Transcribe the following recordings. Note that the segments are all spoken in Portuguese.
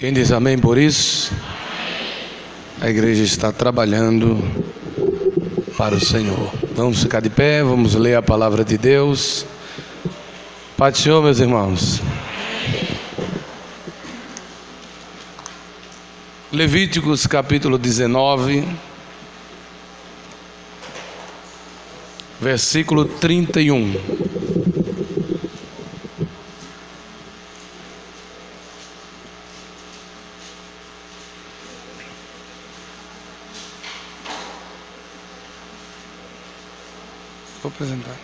Quem diz amém por isso? A igreja está trabalhando para o Senhor. Vamos ficar de pé, vamos ler a palavra de Deus. Pai do Senhor, meus irmãos. Levíticos capítulo 19, versículo 31. Vou apresentar.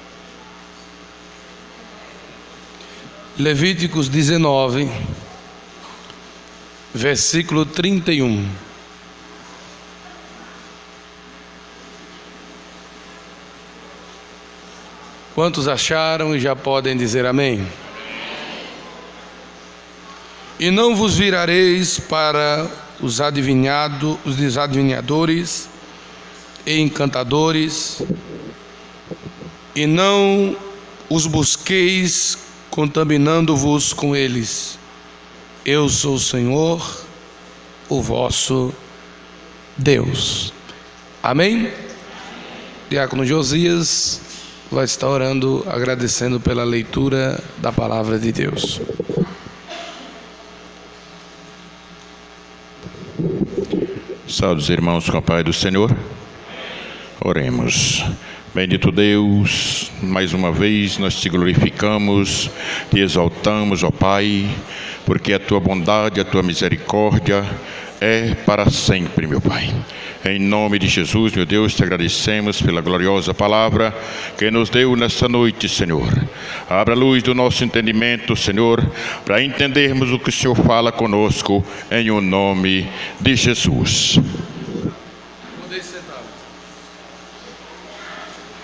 Levíticos 19, versículo 31. Quantos acharam e já podem dizer amém? E não vos virareis para os adivinhadores e encantadores, e não os busqueis contaminando-vos com eles. Eu sou o Senhor, o vosso Deus. Amém? Diácono Josias vai estar orando, agradecendo pela leitura da palavra de Deus. Saúde, irmãos, com a paz do Senhor. Oremos. Bendito Deus, mais uma vez nós te glorificamos, te exaltamos, ó Pai, porque a tua bondade, a tua misericórdia é para sempre, meu Pai. Em nome de Jesus, meu Deus, te agradecemos pela gloriosa palavra que nos deu nesta noite, Senhor. Abra a luz do nosso entendimento, Senhor, para entendermos o que o Senhor fala conosco, em o nome de Jesus.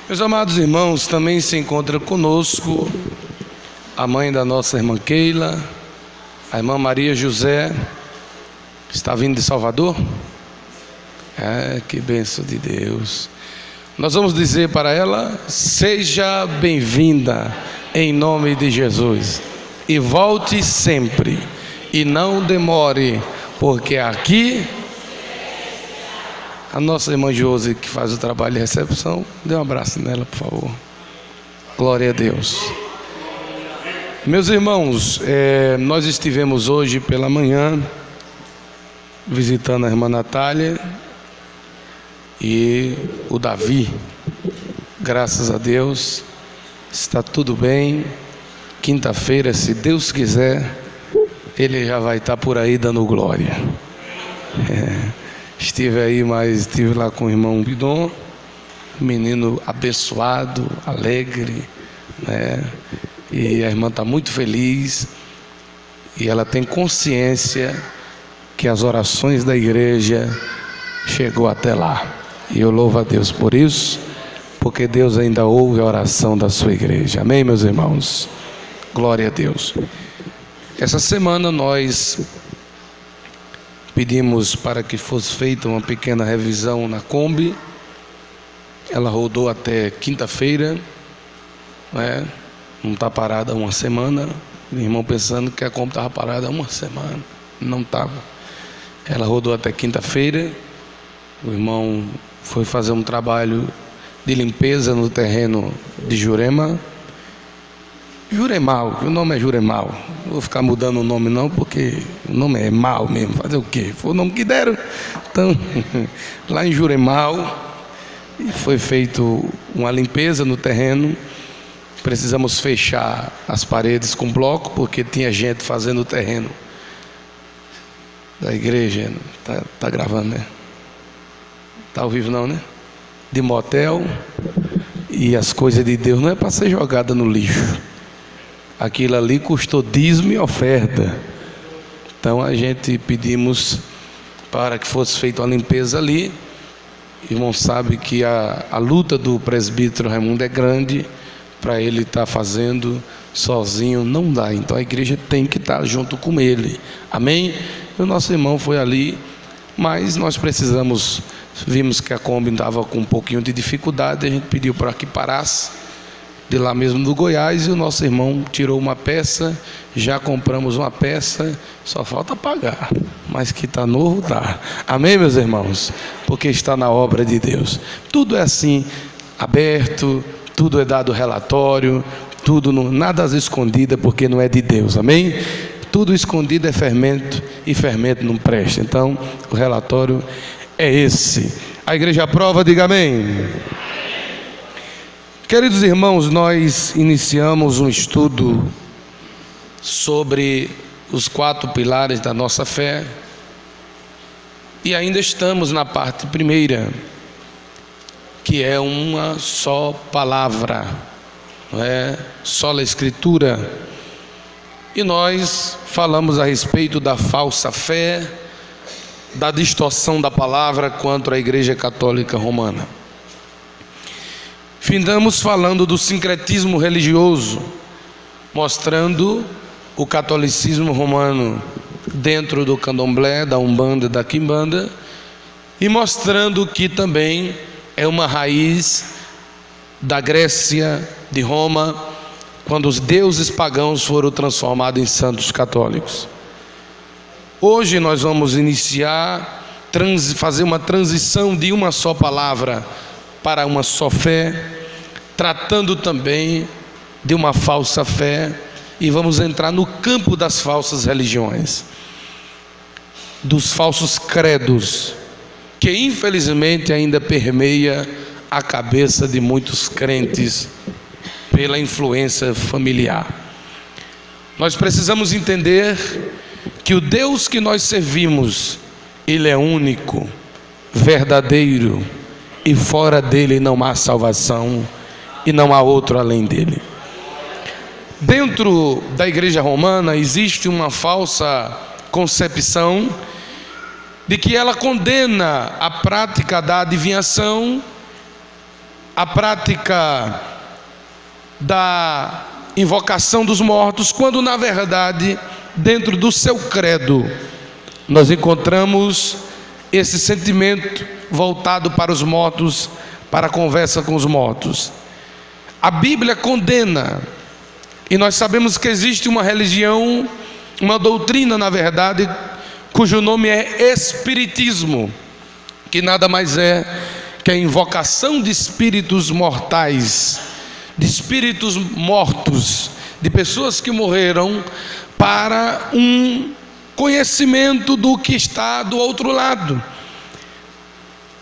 Meus amados irmãos, também se encontra conosco a mãe da nossa irmã Keila, a irmã Maria José, está vindo de Salvador. Que bênção de Deus. Nós vamos dizer para ela: seja bem-vinda em nome de Jesus, e volte sempre, e não demore, porque aqui a nossa irmã Josi, que faz o trabalho de recepção, dê um abraço nela, por favor. Glória a Deus. Meus irmãos, nós estivemos hoje pela manhã visitando a irmã Natália e o Davi. Graças a Deus, está tudo bem. Quinta-feira, se Deus quiser, ele já vai estar por aí dando glória. Estive lá com o irmão Bidon, menino abençoado, alegre, né? E a irmã está muito feliz, e ela tem consciência que as orações da igreja chegou até lá. E eu louvo a Deus por isso, porque Deus ainda ouve a oração da sua igreja. Amém, meus irmãos? Glória a Deus. Essa semana nós pedimos para que fosse feita uma pequena revisão na Kombi. Ela rodou até quinta-feira, né? Não está parada há uma semana. O irmão pensando que a Kombi estava parada há uma semana. Não estava. Ela rodou até quinta-feira. O irmão foi fazer um trabalho de limpeza no terreno de Juremal, o nome é Juremal. Não vou ficar mudando o nome não, porque o nome é mal mesmo. Fazer o quê? Foi o nome que deram. Então, lá em Juremal, foi feito uma limpeza no terreno. Precisamos fechar as paredes com bloco, porque tinha gente fazendo o terreno da igreja. Tá gravando, né? Tá ao vivo não, né? De motel. E as coisas de Deus não é para ser jogada no lixo. Aquilo ali custou dízimo e oferta. Então a gente pedimos para que fosse feita uma limpeza ali. O irmão sabe que a luta do presbítero Raimundo é grande. Para ele estar fazendo sozinho não dá. Então a igreja tem que estar junto com ele. Amém? E o nosso irmão foi ali, mas nós vimos que a Kombi estava com um pouquinho de dificuldade. A gente pediu para que parasse, de lá mesmo do Goiás, e o nosso irmão tirou uma peça, já compramos uma peça, só falta pagar, mas que está novo, está. Amém, meus irmãos? Porque está na obra de Deus. Tudo é assim, aberto, tudo é dado relatório, tudo, nada escondido, porque não é de Deus, amém? Tudo escondido é fermento, e fermento não presta. Então, o relatório é esse. A igreja aprova, diga amém. Queridos irmãos, nós iniciamos um estudo sobre os 4 pilares da nossa fé, e ainda estamos na parte primeira, que é uma só palavra, não é? Sola Escritura. E nós falamos a respeito da falsa fé, da distorção da palavra quanto à Igreja Católica Romana. Findamos falando do sincretismo religioso, mostrando o catolicismo romano dentro do candomblé, da umbanda e da quimbanda, e mostrando que também é uma raiz da Grécia, de Roma, quando os deuses pagãos foram transformados em santos católicos. Hoje nós vamos iniciar, fazer uma transição de uma só palavra para uma só fé, tratando também de uma falsa fé, e vamos entrar no campo das falsas religiões, dos falsos credos, que infelizmente ainda permeia a cabeça de muitos crentes pela influência familiar. Nós precisamos entender que o Deus que nós servimos, Ele é único, verdadeiro, e fora dele não há salvação, e não há outro além dele. Dentro da igreja romana existe uma falsa concepção de que ela condena a prática da adivinhação, a prática da invocação dos mortos, quando na verdade, dentro do seu credo, nós encontramos esse sentimento voltado para os mortos, para a conversa com os mortos. A Bíblia condena, e nós sabemos que existe uma religião, uma doutrina, na verdade, cujo nome é Espiritismo, que nada mais é que a invocação de espíritos mortais, de espíritos mortos, de pessoas que morreram, para um conhecimento do que está do outro lado.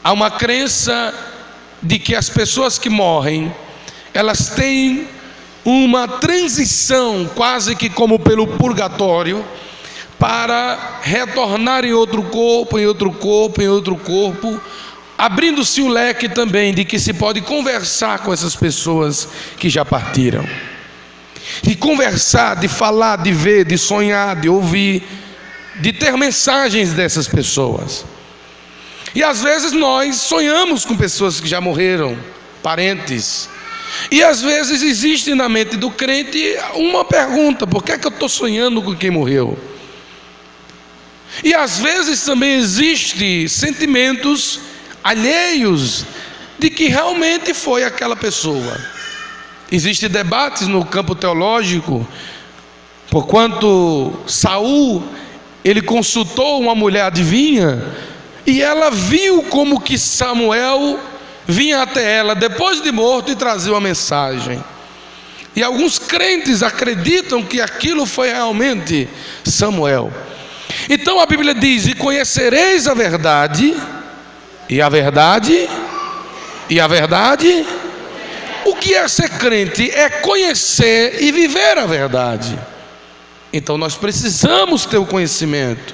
Há uma crença de que as pessoas que morrem, elas têm uma transição, quase que como pelo purgatório, para retornar em outro corpo, em outro corpo, em outro corpo, abrindo-se o leque também de que se pode conversar com essas pessoas que já partiram. De conversar, de falar, de ver, de sonhar, de ouvir, de ter mensagens dessas pessoas. E às vezes nós sonhamos com pessoas que já morreram, parentes. E às vezes existe na mente do crente uma pergunta: por que é que eu estou sonhando com quem morreu? E às vezes também existem sentimentos alheios de que realmente foi aquela pessoa. Existem debates no campo teológico, porquanto Saul, ele consultou uma mulher adivinha, e ela viu como que Samuel vinha até ela depois de morto e trazia uma mensagem. E alguns crentes acreditam que aquilo foi realmente Samuel. Então a Bíblia diz: e conhecereis a verdade, e a verdade, e a verdade. O que é ser crente? É conhecer e viver a verdade. Então nós precisamos ter o conhecimento.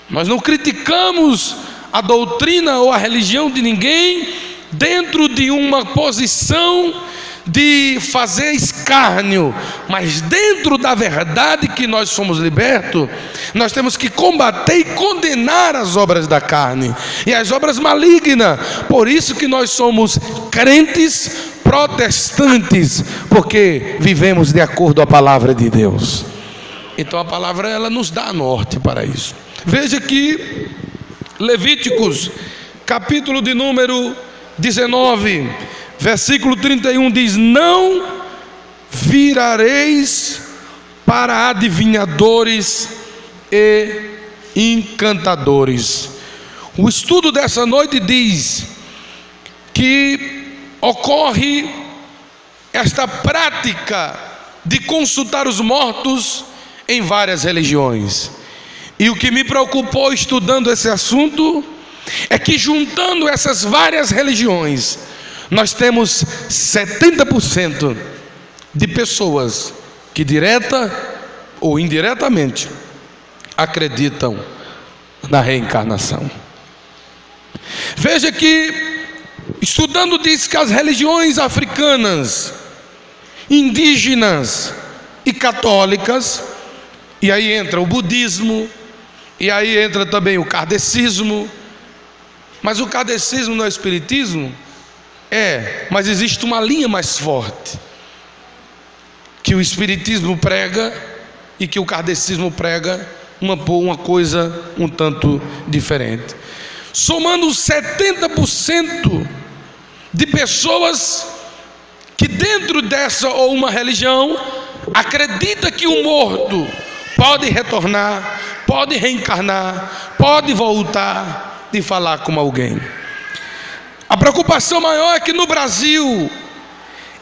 Nós não criticamos a doutrina ou a religião de ninguém dentro de uma posição de fazer escárnio, mas dentro da verdade que nós somos libertos, nós temos que combater e condenar as obras da carne e as obras malignas. Por isso que nós somos crentes protestantes, porque vivemos de acordo com a palavra de Deus. Então a palavra, ela nos dá norte para isso. Veja que Levíticos, capítulo de número 19, versículo 31 diz: não virareis para adivinhadores e encantadores. O estudo dessa noite diz que ocorre esta prática de consultar os mortos em várias religiões. E o que me preocupou estudando esse assunto é que, juntando essas várias religiões, nós temos 70% de pessoas que direta ou indiretamente acreditam na reencarnação. Veja que, estudando, diz que as religiões africanas, indígenas e católicas, e aí entra o budismo, e aí entra também o kardecismo, mas o kardecismo não é o espiritismo? Mas existe uma linha mais forte, que o espiritismo prega e que o kardecismo prega uma coisa um tanto diferente. Somando 70% de pessoas que dentro dessa ou uma religião acredita que o morto pode retornar, pode reencarnar, pode voltar e falar com alguém. A preocupação maior é que no Brasil,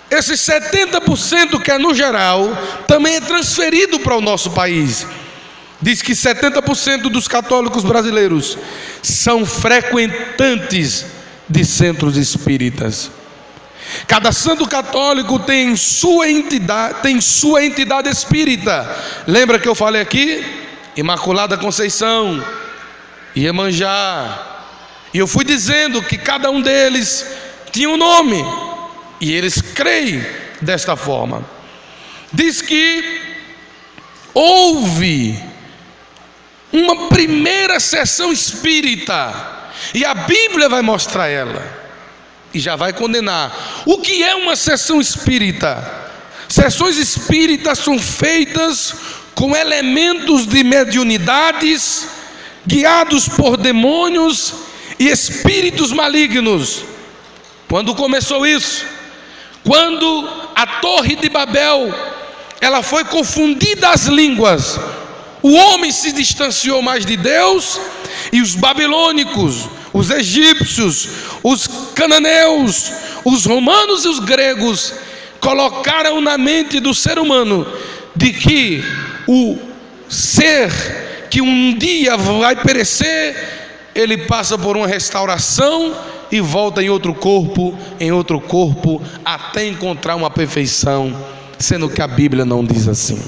esses 70% que é no geral, também é transferido para o nosso país. Diz que 70% dos católicos brasileiros são frequentantes de centros espíritas. Cada santo católico tem sua entidade espírita. Lembra que eu falei aqui? Imaculada Conceição, Iemanjá. E eu fui dizendo que cada um deles tinha um nome, e eles creem desta forma. Diz que houve uma primeira sessão espírita, e a Bíblia vai mostrar ela, e já vai condenar. O que é uma sessão espírita? Sessões espíritas são feitas com elementos de mediunidades, guiados por demônios e espíritos malignos. Quando começou isso? Quando a Torre de Babel, ela foi confundida as línguas, o homem se distanciou mais de Deus, e os babilônicos, os egípcios, os cananeus, os romanos e os gregos colocaram na mente do ser humano de que o ser que um dia vai perecer, ele passa por uma restauração e volta em outro corpo, até encontrar uma perfeição, sendo que a Bíblia não diz assim.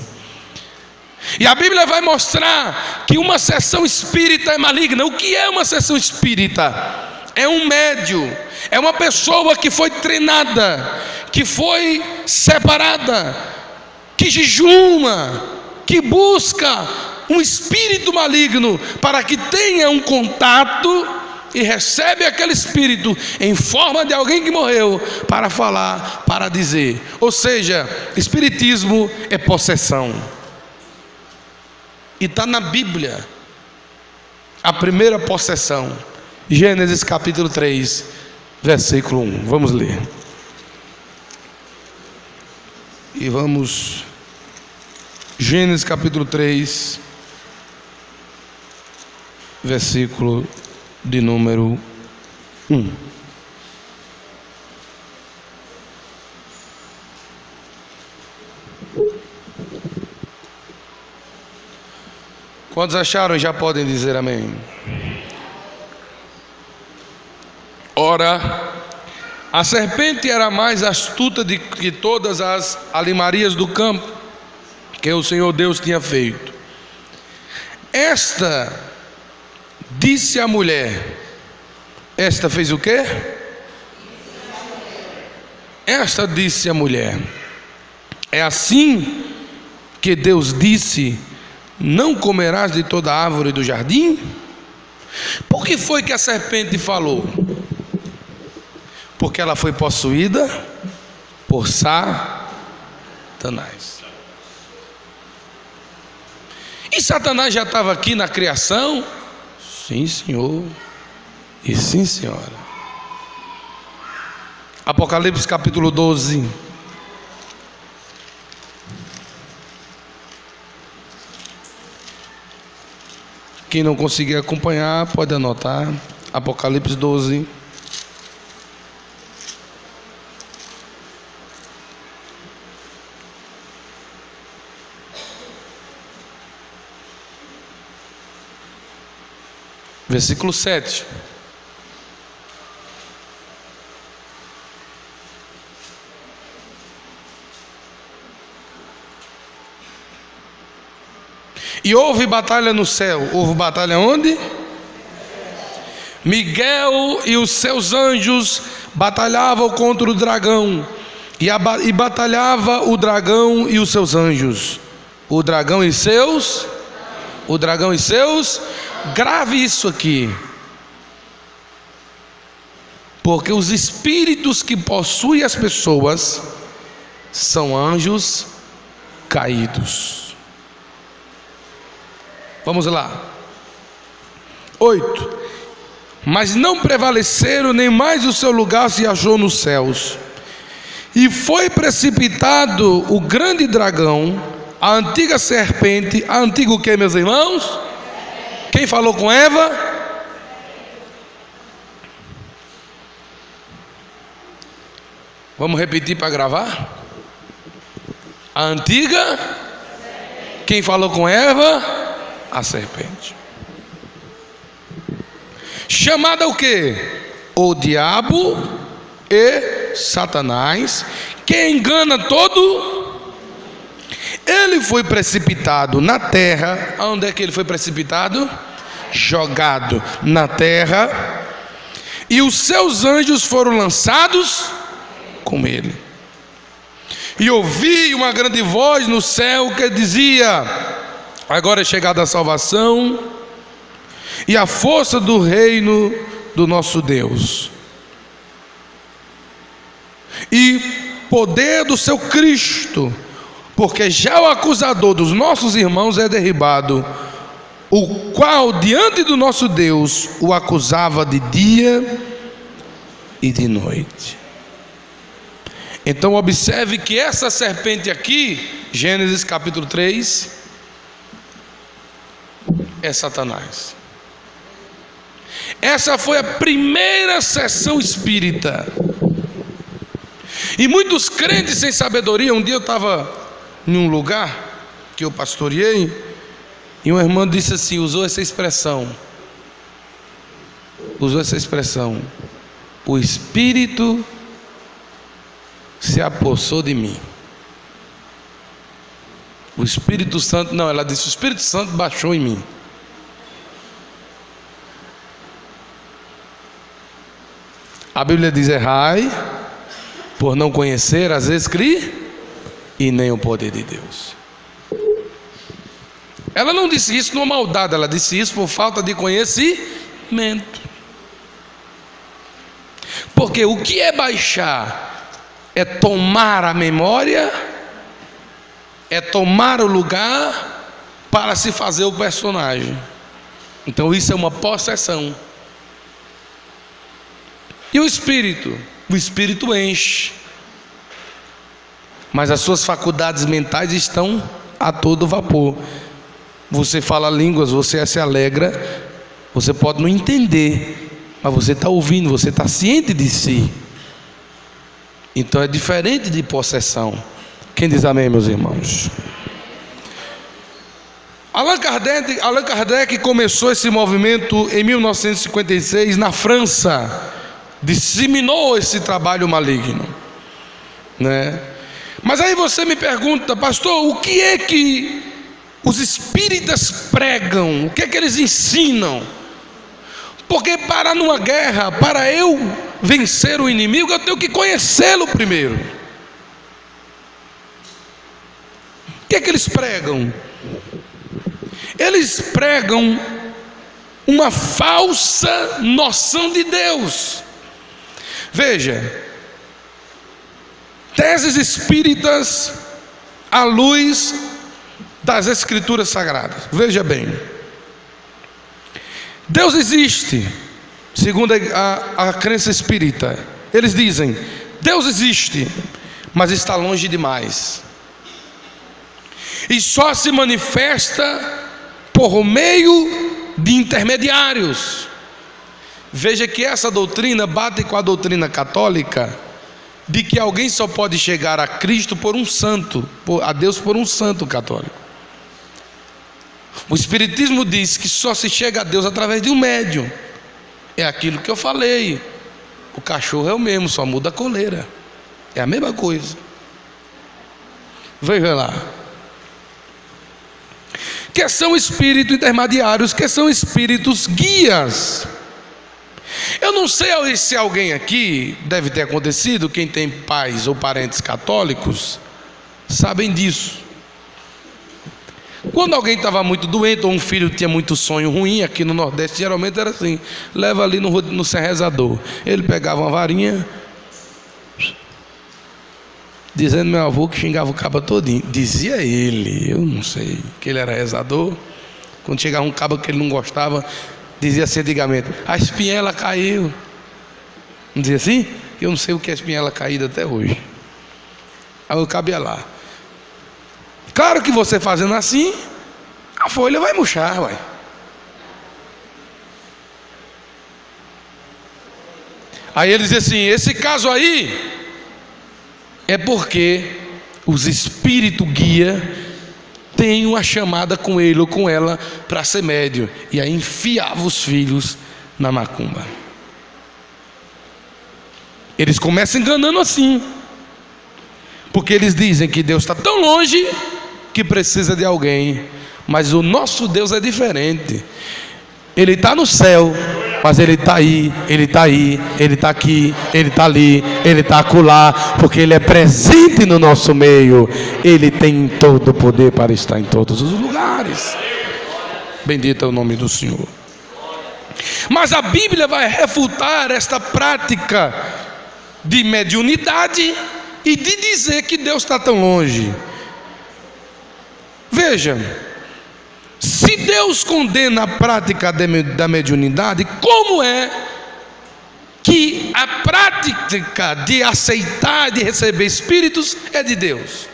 E a Bíblia vai mostrar que uma sessão espírita é maligna. O que é uma sessão espírita? É um médium, é uma pessoa que foi treinada, que foi separada, que jejuma, que busca um espírito maligno para que tenha um contato e recebe aquele espírito em forma de alguém que morreu para falar, para dizer. Ou seja, espiritismo é possessão. E está na Bíblia a primeira possessão, Gênesis capítulo 3, versículo 1. Vamos ler. E vamos, Gênesis capítulo 3, versículo de número 1. Quantos acharam já podem dizer amém? Ora, a serpente era mais astuta do que todas as alimarias do campo que o Senhor Deus tinha feito. Esta disse à mulher, esta fez o quê? Esta disse à mulher, é assim que Deus disse: não comerás de toda árvore do jardim? Por que foi que a serpente falou? Porque ela foi possuída por Satanás. E Satanás já estava aqui na criação? Sim, senhor. E sim, senhora. Apocalipse capítulo 12. Quem não conseguir acompanhar, pode anotar. Apocalipse 12. Versículo 7. E houve batalha no céu. Houve batalha onde? Miguel e os seus anjos batalhavam contra o dragão. E batalhava o dragão e os seus anjos. O dragão e seus? O dragão e seus? Grave isso aqui. Porque os espíritos que possuem as pessoas são anjos caídos. Vamos lá. 8. Mas não prevaleceram, nem mais o seu lugar se achou nos céus. E foi precipitado o grande dragão, a antiga serpente. A antiga o que, meus irmãos? Quem falou com Eva? Vamos repetir para gravar? A antiga? Quem falou com Eva? A serpente. Chamada o que? O diabo e Satanás, que engana todo. Ele foi precipitado na terra. Onde é que ele foi precipitado? Jogado na terra. E os seus anjos foram lançados com ele. E ouvi uma grande voz no céu que dizia: agora é chegada a salvação e a força do reino do nosso Deus, e poder do seu Cristo, porque já o acusador dos nossos irmãos é derribado, o qual diante do nosso Deus o acusava de dia e de noite. Então observe que essa serpente aqui, Gênesis capítulo 3, é Satanás. Essa foi a primeira sessão espírita. E muitos crentes sem sabedoria. Um dia eu estava em um lugar que eu pastoreei, e uma irmã disse assim, usou essa expressão: o Espírito se apossou de mim. O Espírito Santo, não, ela disse, o Espírito Santo baixou em mim. A Bíblia diz: errai por não conhecer as Escrituras e nem o poder de Deus. Ela não disse isso numa maldade, ela disse isso por falta de conhecimento. Porque o que é baixar? É tomar a memória, é tomar o lugar para se fazer o personagem. Então isso é uma possessão. E o Espírito? O Espírito enche, mas as suas faculdades mentais estão a todo vapor. Você fala línguas, você se alegra, você pode não entender, mas você está ouvindo, você está ciente de si. Então é diferente de possessão. Quem diz amém, meus irmãos? Allan Kardec começou esse movimento em 1956 na França. Disseminou esse trabalho maligno, né? Mas aí você me pergunta, pastor, o que é que os espíritas pregam? O que é que eles ensinam? Porque para numa guerra, para eu vencer o inimigo, eu tenho que conhecê-lo primeiro. O que é que eles pregam? Eles pregam uma falsa noção de Deus. Veja, teses espíritas à luz das Escrituras Sagradas. Veja bem, Deus existe, segundo a crença espírita. Eles dizem, Deus existe, mas está longe demais. E só se manifesta por meio de intermediários. Veja que essa doutrina bate com a doutrina católica de que alguém só pode chegar a Cristo por um santo, a Deus por um santo católico. O Espiritismo diz que só se chega a Deus através de um médium. É aquilo que eu falei. O cachorro é o mesmo, só muda a coleira. É a mesma coisa. Veja lá. Que são espíritos intermediários, que são espíritos guias. Eu não sei se alguém aqui, deve ter acontecido, quem tem pais ou parentes católicos, sabem disso. Quando alguém estava muito doente, ou um filho tinha muito sonho ruim, aqui no Nordeste geralmente era assim, leva ali no rezador. Ele pegava uma varinha, dizendo meu avô que xingava o caba todinho. Dizia ele, eu não sei, que ele era rezador. Quando chegava um caba que ele não gostava, dizia assim antigamente, a espinhela caiu. Não dizia assim? Eu não sei o que é espinhela caída até hoje. Aí o caba ia lá. Claro que você fazendo assim, a folha vai murchar, uai. Aí ele diz assim, esse caso aí é porque os espíritos guia têm uma chamada com ele ou com ela para ser médio. E aí enfiava os filhos na macumba. Eles começam enganando assim, porque eles dizem que Deus está tão longe que precisa de alguém. Mas o nosso Deus é diferente. Ele está no céu, mas Ele está aí, Ele está aí, Ele está aqui, Ele está ali, Ele está acolá, porque Ele é presente no nosso meio. Ele tem todo o poder para estar em todos os lugares. Bendito é o nome do Senhor. Mas a Bíblia vai refutar esta prática de mediunidade e de dizer que Deus está tão longe. Veja, se Deus condena a prática da mediunidade, como é que a prática de aceitar, de receber espíritos é de Deus?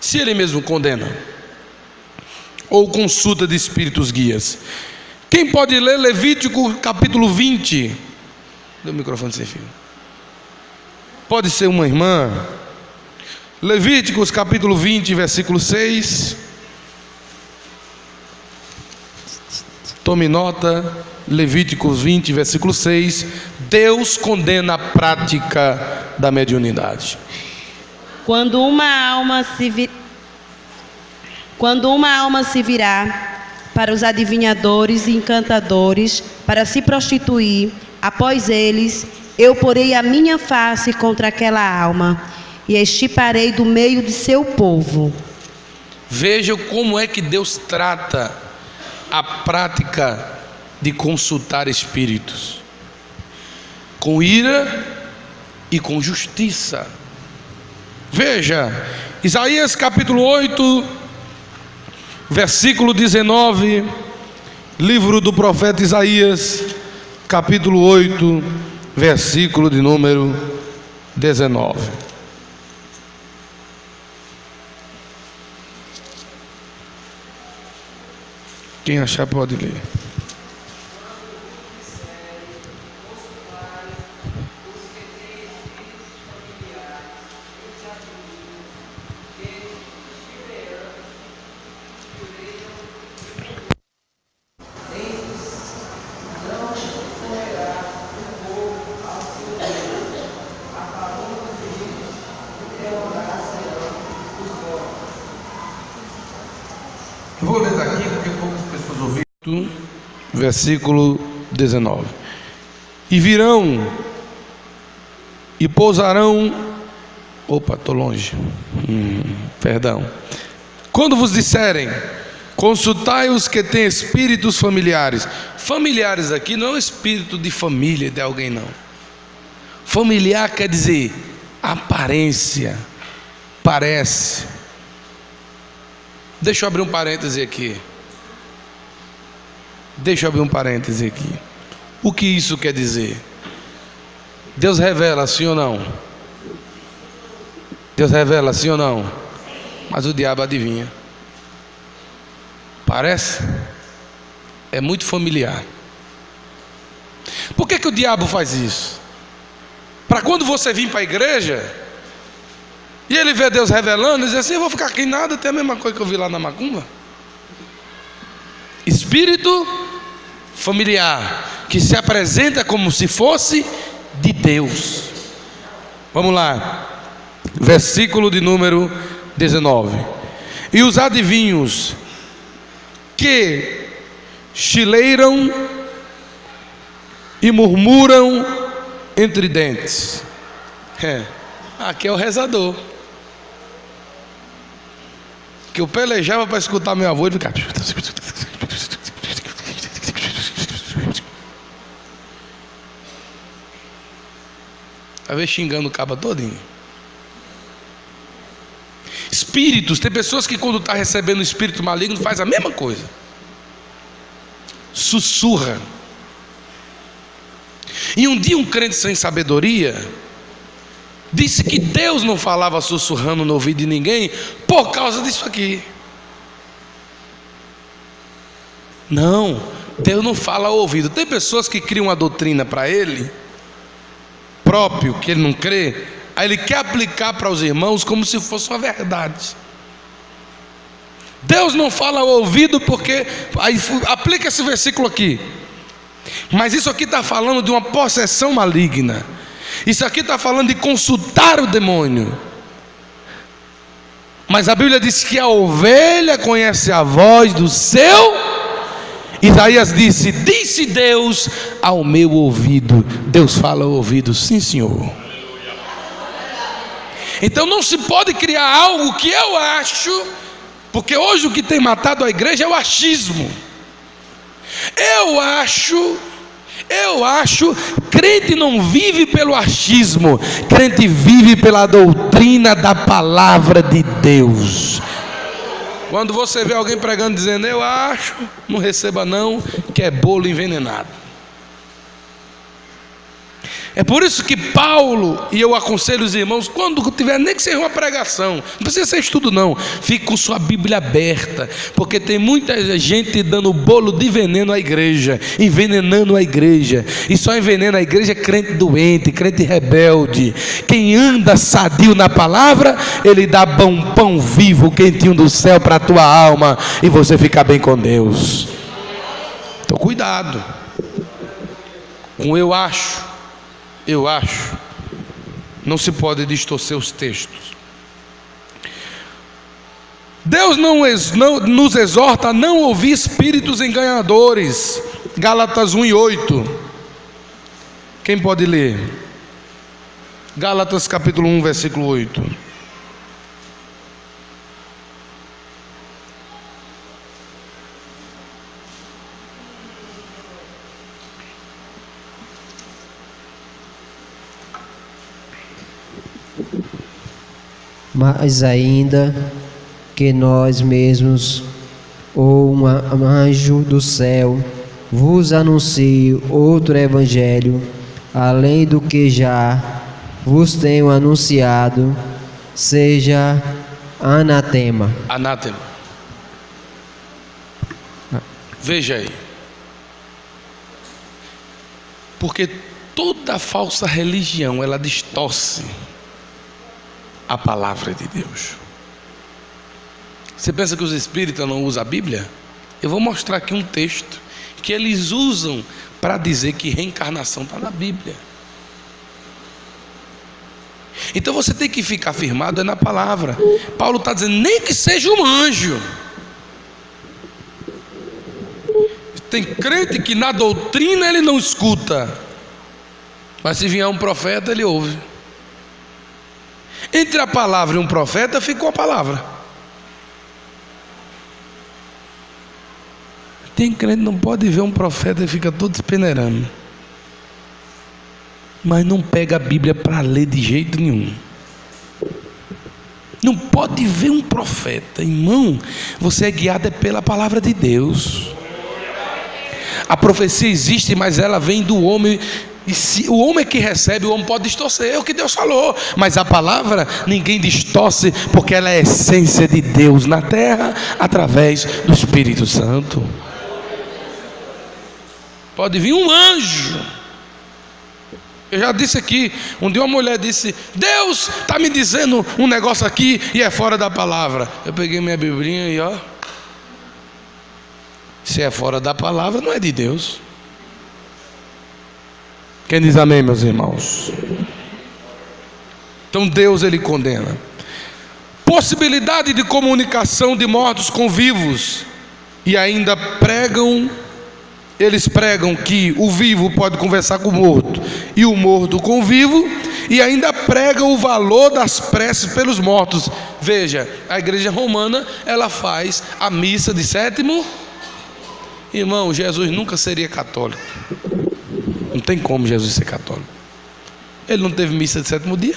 Se Ele mesmo condena, ou consulta de espíritos guias. Quem pode ler Levítico capítulo 20? Dê o microfone sem fio. Pode ser uma irmã. Levíticos capítulo 20, versículo 6. Tome nota, Levíticos 20, versículo 6. Deus condena a prática da mediunidade. Quando uma alma se virar para os adivinhadores e encantadores, para se prostituir, após eles, eu porei a minha face contra aquela alma e a extirparei do meio de seu povo. Veja como é que Deus trata a prática de consultar espíritos: com ira e com justiça. Veja, Isaías capítulo 8, versículo 19, livro do profeta Isaías, capítulo 8, versículo de número 19. Quem achar pode ler. Eu vou ler daqui porque poucas pessoas ouviram. Versículo 19. E virão e pousarão. Opa, estou longe. Perdão. Quando vos disserem, consultai os que têm espíritos familiares. Familiares aqui não é um espírito de família de alguém, não. Familiar quer dizer aparência, parece. Deixa eu abrir um parêntese aqui. O que isso quer dizer? Deus revela, sim ou não? Deus revela, sim ou não? Mas o diabo adivinha. Parece? É muito familiar. Por que o diabo faz isso? Para quando você vir para a igreja e ele vê Deus revelando, ele diz assim: eu vou ficar aqui nada, tem a mesma coisa que eu vi lá na macumba. Espírito familiar, que se apresenta como se fosse de Deus. Vamos lá, versículo de número 19. E os adivinhos que chileiram e murmuram entre dentes. Aqui é o rezador, que eu pelejava para escutar meu avô e ficar. Vai ver xingando o cabo todinho. Espíritos, tem pessoas que quando está recebendo um espírito maligno faz a mesma coisa. Sussurra. E um dia um crente sem sabedoria disse que Deus não falava sussurrando no ouvido de ninguém por causa disso aqui. Não, Deus não fala ao ouvido. Tem pessoas que criam uma doutrina para ele próprio, que ele não crê, aí ele quer aplicar para os irmãos como se fosse uma verdade. Deus não fala ao ouvido porque, aí aplica esse versículo aqui, mas isso aqui está falando de uma possessão maligna, isso aqui está falando de consultar o demônio. Mas a Bíblia diz que a ovelha conhece a voz do seu. Isaías disse Deus ao meu ouvido. Deus fala ao ouvido, sim senhor. Então não se pode criar algo que eu acho, porque hoje o que tem matado a igreja é o achismo. Eu acho, crente não vive pelo achismo, crente vive pela doutrina da palavra de Deus. Quando você vê alguém pregando dizendo eu acho, não receba não, que é bolo envenenado. É por isso que Paulo, e eu aconselho os irmãos, quando tiver nem que seja uma pregação, não precisa ser estudo não, fique com sua Bíblia aberta, porque tem muita gente dando bolo de veneno à igreja, envenenando a igreja, e só envenena a igreja crente doente, crente rebelde. Quem anda sadio na palavra, ele dá bom pão vivo, quentinho do céu para a tua alma, e você fica bem com Deus. Então cuidado com eu acho. Não se pode distorcer os textos. Deus não nos exorta a não ouvir espíritos enganadores. Gálatas 1:8. Quem pode ler? Gálatas capítulo 1, versículo 8. Mas ainda que nós mesmos ou um anjo do céu vos anuncie outro evangelho, além do que já vos tenho anunciado, seja anatema. Anátema. Veja aí. Porque toda falsa religião, ela distorce a palavra de Deus. Você pensa que os espíritas não usam a Bíblia? Eu vou mostrar aqui um texto que eles usam para dizer que reencarnação está na Bíblia. Então você tem que ficar firmado na palavra. Paulo está dizendo, nem que seja um anjo. Tem crente que na doutrina ele não escuta, mas se vier um profeta ele ouve. Entre a palavra e um profeta ficou a palavra. Tem crente que não pode ver um profeta e fica todo despeneirando, mas não pega a Bíblia para ler de jeito nenhum. Não pode ver um profeta, irmão. Você é guiado pela palavra de Deus. A profecia existe, mas ela vem do homem E se o homem que recebe, o homem pode distorcer, é o que Deus falou. Mas a palavra ninguém distorce, porque ela é a essência de Deus na terra, através do Espírito Santo. Pode vir um anjo. Eu já disse aqui, um dia uma mulher disse: Deus está me dizendo um negócio aqui e é fora da palavra. Eu peguei minha biblinha e se é fora da palavra, não é de Deus. Quem diz amém, meus irmãos? Então Deus, ele condena. Possibilidade de comunicação de mortos com vivos. E ainda eles pregam que o vivo pode conversar com o morto e o morto com o vivo. E ainda pregam o valor das preces pelos mortos. Veja, a igreja romana, ela faz a missa de sétimo. Irmão, Jesus nunca seria católico. Não tem como Jesus ser católico. Ele não teve missa de sétimo dia.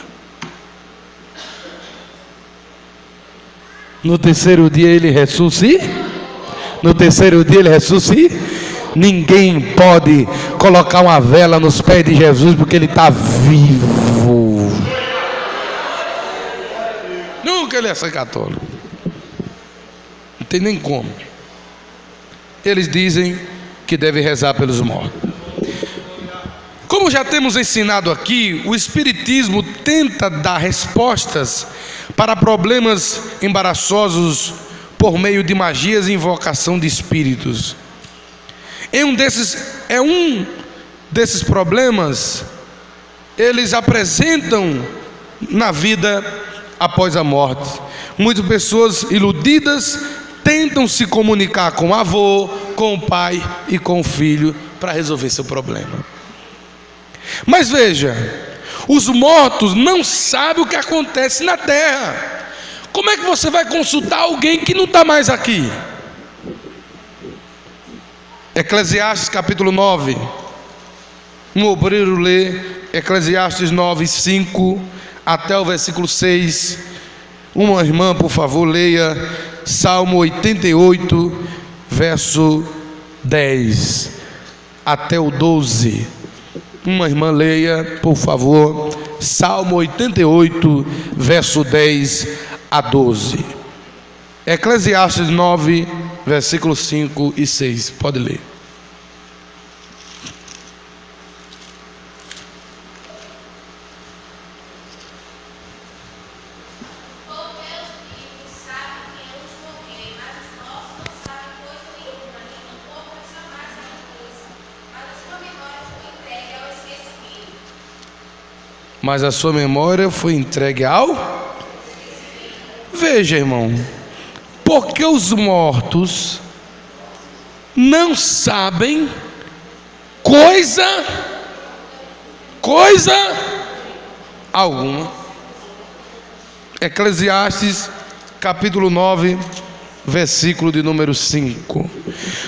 No terceiro dia ele ressuscita. Ninguém pode colocar uma vela nos pés de Jesus, porque ele está vivo. Nunca ele ia ser católico. Não tem nem como. Eles dizem que deve rezar pelos mortos. Como já temos ensinado aqui, o Espiritismo tenta dar respostas para problemas embaraçosos por meio de magias e invocação de espíritos. Um desses problemas, eles apresentam na vida após a morte. Muitas pessoas iludidas tentam se comunicar com o avô, com o pai e com o filho para resolver seu problema. Mas veja, os mortos não sabem o que acontece na terra. Como é que você vai consultar alguém que não está mais aqui? Eclesiastes capítulo 9. Um obreiro lê Eclesiastes 9, 5 até o versículo 6. Uma irmã, por favor, leia Salmo 88, verso 10 até o 12. Uma irmã leia, por favor, Salmo 88, verso 10 a 12. Eclesiastes 9, versículos 5 e 6. Pode ler. Mas a sua memória foi entregue ao... Veja, irmão, porque os mortos não sabem coisa alguma. Eclesiastes capítulo 9, versículo de número 5.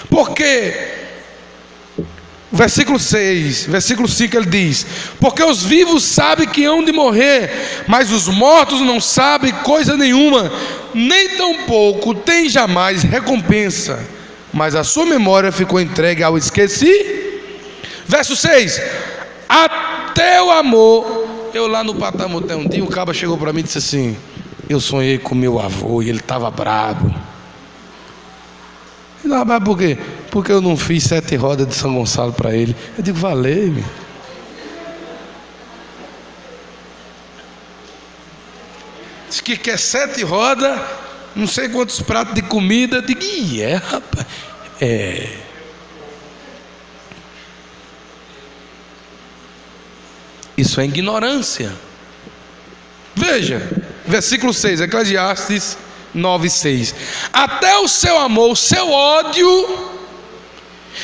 Porque versículo 6, versículo 5 ele diz: porque os vivos sabem que hão de morrer, mas os mortos não sabem coisa nenhuma, nem tampouco tem jamais recompensa, mas a sua memória ficou entregue ao esqueci. Verso 6: até o amor. Eu lá no Patamoté um dia, um cabra chegou para mim e disse assim: eu sonhei com meu avô e ele estava bravo. Não, mas por quê? Porque eu não fiz 7 rodas de São Gonçalo para ele. Eu digo, valeu-me. Diz que quer 7 rodas, não sei quantos pratos de comida. Eu digo, rapaz. Isso é ignorância. Veja, versículo 6, Eclesiastes 9:6. Até o seu amor, o seu ódio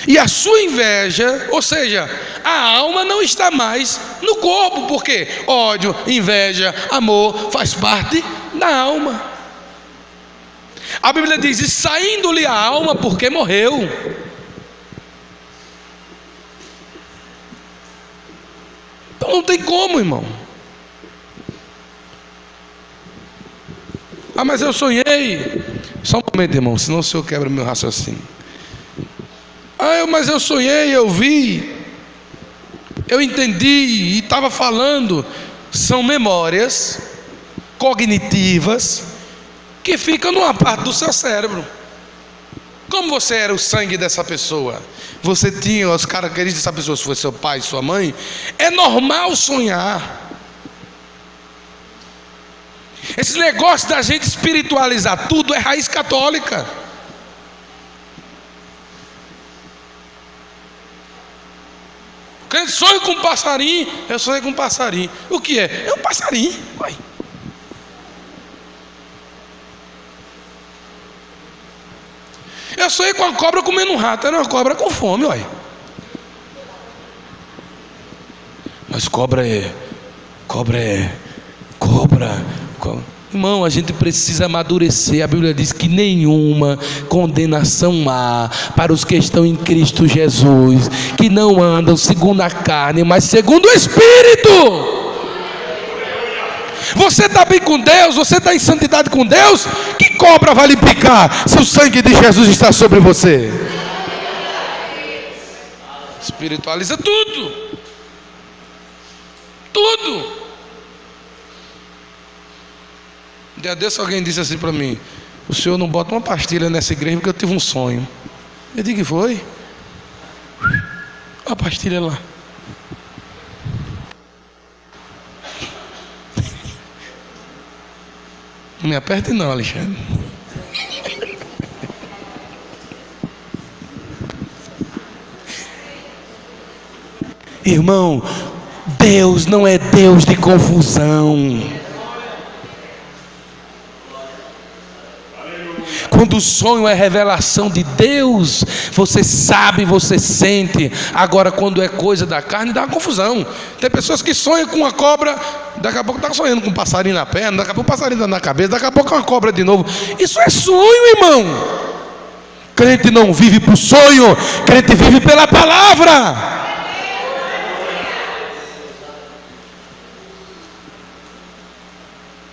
e a sua inveja, ou seja, a alma não está mais no corpo, porque ódio, inveja, amor faz parte da alma. A Bíblia diz: e saindo-lhe a alma porque morreu. Então não tem como, irmão. Ah, mas eu sonhei. Só um momento, irmão, senão o senhor quebra meu raciocínio. Mas eu sonhei, eu vi. eu entendi e estava falando, são memórias cognitivas que ficam numa parte do seu cérebro. Como você era o sangue dessa pessoa, você tinha as características dessa pessoa, se foi seu pai, sua mãe, é normal sonhar. Esse negócio da gente espiritualizar tudo é raiz católica. O crente sonha com um passarinho, eu sonhei com um passarinho. O que é? É um passarinho. Uai. Eu sonhei com uma cobra comendo um rato, era uma cobra com fome, uai. Mas cobra. Irmão, a gente precisa amadurecer. A Bíblia diz que nenhuma condenação há para os que estão em Cristo Jesus, que não andam segundo a carne, mas segundo o Espírito. Você está bem com Deus, você está em santidade com Deus, que cobra vai lhe picar se o sangue de Jesus está sobre você? Espiritualiza tudo. Tudo. Um dia desse alguém disse assim para mim: o senhor não bota uma pastilha nessa igreja porque eu tive um sonho. Eu digo: que foi? A pastilha lá. Não me aperte não, Alexandre. Irmão, Deus não é Deus de confusão. Quando o sonho é revelação de Deus, você sabe, você sente. Agora, quando é coisa da carne, dá uma confusão. Tem pessoas que sonham com uma cobra, daqui a pouco está sonhando com um passarinho na perna, daqui a pouco o passarinho está na cabeça, daqui a pouco é uma cobra de novo. Isso é sonho, irmão. Crente não vive por sonho, crente vive pela palavra.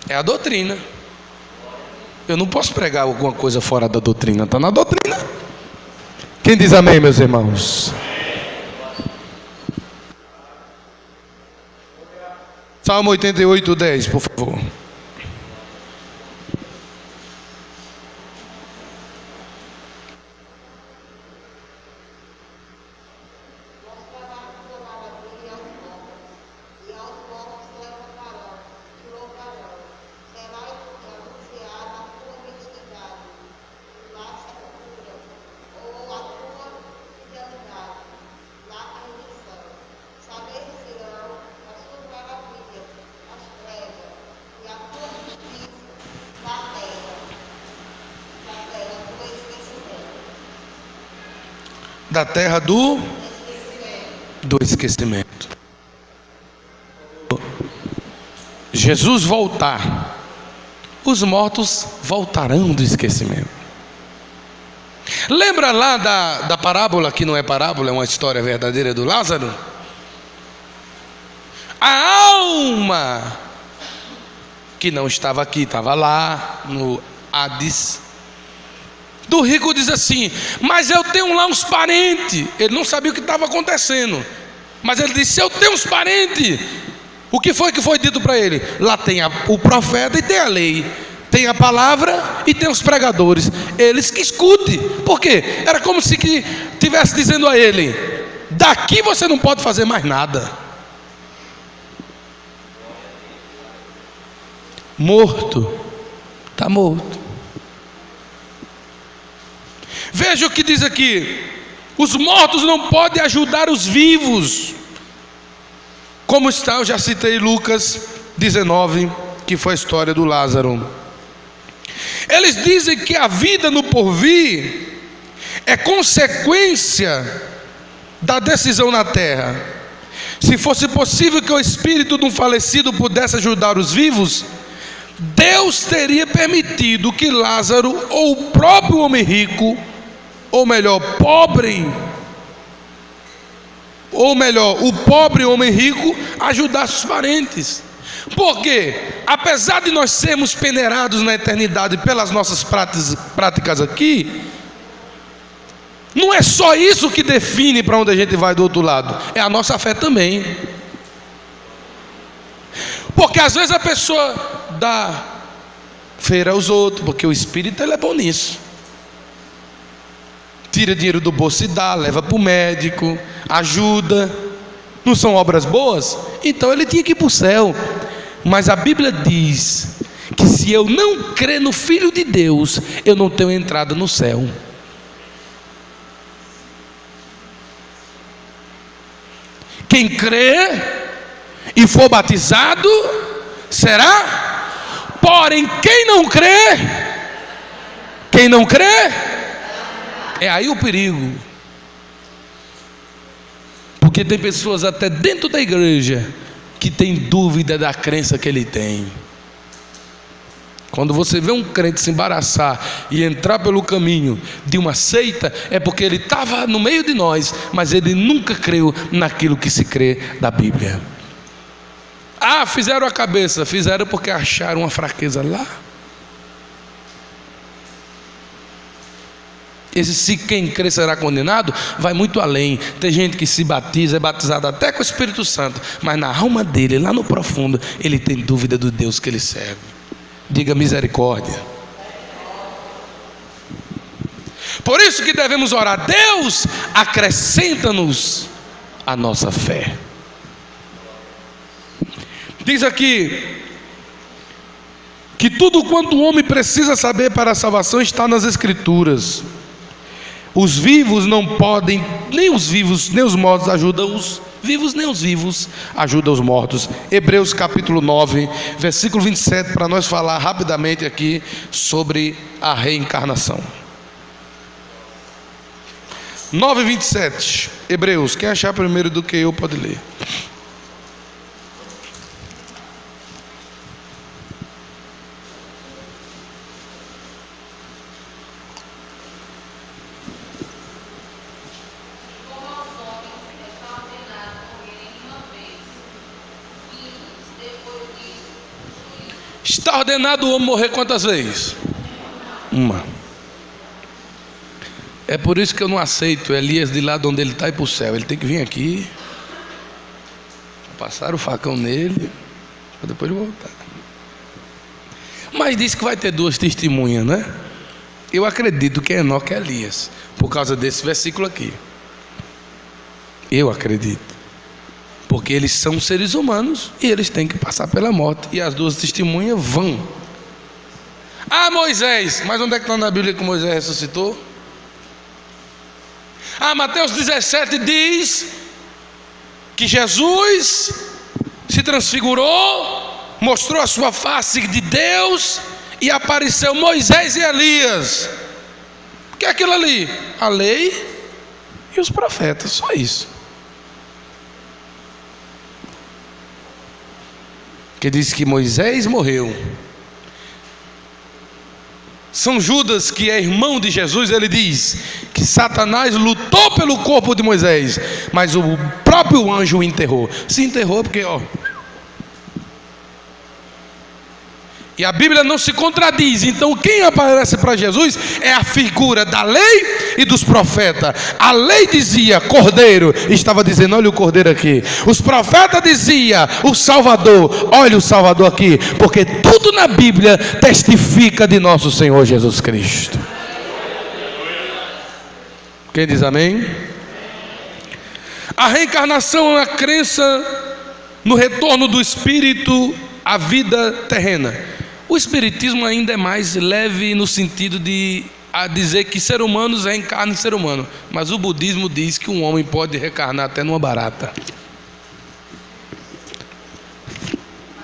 É a doutrina. Eu não posso pregar alguma coisa fora da doutrina, está na doutrina. Quem diz amém, meus irmãos? Salmo 88:10, por favor. Da terra do esquecimento. Jesus voltar, os mortos voltarão do esquecimento. Lembra lá da parábola, que não é parábola, é uma história verdadeira, do Lázaro? A alma que não estava aqui, estava lá no Hades, do rico diz assim: mas eu tenho lá uns parentes. Ele não sabia o que estava acontecendo, mas ele disse: eu tenho uns parentes. O que foi dito para ele? Lá tem o profeta e tem a lei, tem a palavra e tem os pregadores, eles que escutem. Por quê? Era como se que estivesse dizendo a ele: daqui você não pode fazer mais nada. Morto, está morto. Veja o que diz aqui: os mortos não podem ajudar os vivos. Como está, eu já citei Lucas 19, que foi a história do Lázaro. Eles dizem que a vida no porvir é consequência da decisão na terra. Se fosse possível que o espírito de um falecido pudesse ajudar os vivos, Deus teria permitido que Lázaro, ou o próprio homem rico, ou melhor, o pobre homem rico, ajudasse os parentes. Porque, apesar de nós sermos peneirados na eternidade pelas nossas práticas aqui, Não é só isso que define para onde a gente vai do outro lado, é a nossa fé também. Porque às vezes a pessoa dá feira aos outros, porque o espírito ele é bom nisso. Tira dinheiro do bolso e dá, leva para o médico, ajuda. Não são obras boas? Então ele tinha que ir para o céu. Mas a Bíblia diz que se eu não crer no Filho de Deus, eu não tenho entrada no céu. Quem crê e for batizado será. Porém, quem não crê, é aí o perigo. Porque tem pessoas até dentro da igreja que tem dúvida da crença que ele tem. Quando você vê um crente se embaraçar e entrar pelo caminho de uma seita, é porque ele estava no meio de nós, mas ele nunca creu naquilo que se crê da Bíblia. Ah, fizeram a cabeça, fizeram porque acharam uma fraqueza lá. Esse se quem crê será condenado, vai muito além. Tem gente que se batiza, é batizado até com o Espírito Santo, mas na alma dele, lá no profundo, ele tem dúvida do Deus que ele serve. Diga misericórdia. Por isso que devemos orar: Deus, acrescenta-nos a nossa fé. Diz aqui que tudo quanto o homem precisa saber para a salvação está nas Escrituras. Os vivos não podem, nem os vivos, nem os mortos ajudam os vivos, nem os vivos ajudam os mortos. Hebreus capítulo 9, versículo 27, para nós falar rapidamente aqui sobre a reencarnação. 9:27, Hebreus, quem achar primeiro do que eu pode ler. Está ordenado o homem morrer quantas vezes? Uma. É por isso que eu não aceito Elias de lá de onde ele está ir para o céu. Ele tem que vir aqui, passar o facão nele, para depois voltar. Mas disse que vai ter duas testemunhas, né? Eu acredito que é Enoque e Elias, por causa desse versículo aqui. Eu acredito. Porque eles são seres humanos e eles têm que passar pela morte. E as duas testemunhas vão. Ah, Moisés, mas onde é que está na Bíblia que Moisés ressuscitou? Ah, Mateus 17 diz que Jesus se transfigurou, mostrou a sua face de Deus e apareceu Moisés e Elias. O que é aquilo ali? A lei e os profetas, só isso. Que diz que Moisés morreu. São Judas, que é irmão de Jesus, ele diz que Satanás lutou pelo corpo de Moisés, mas o próprio anjo o enterrou. Se enterrou porque, e a Bíblia não se contradiz. Então quem aparece para Jesus é a figura da lei e dos profetas. A lei dizia Cordeiro, estava dizendo olha o Cordeiro aqui. Os profetas diziam o Salvador, olha o Salvador aqui. Porque tudo na Bíblia testifica de nosso Senhor Jesus Cristo. Quem diz amém? A reencarnação é a crença no retorno do espírito à vida terrena. O espiritismo ainda é mais leve no sentido de dizer que ser humanos reencarnam em ser humano. Mas o budismo diz que um homem pode reencarnar até numa barata.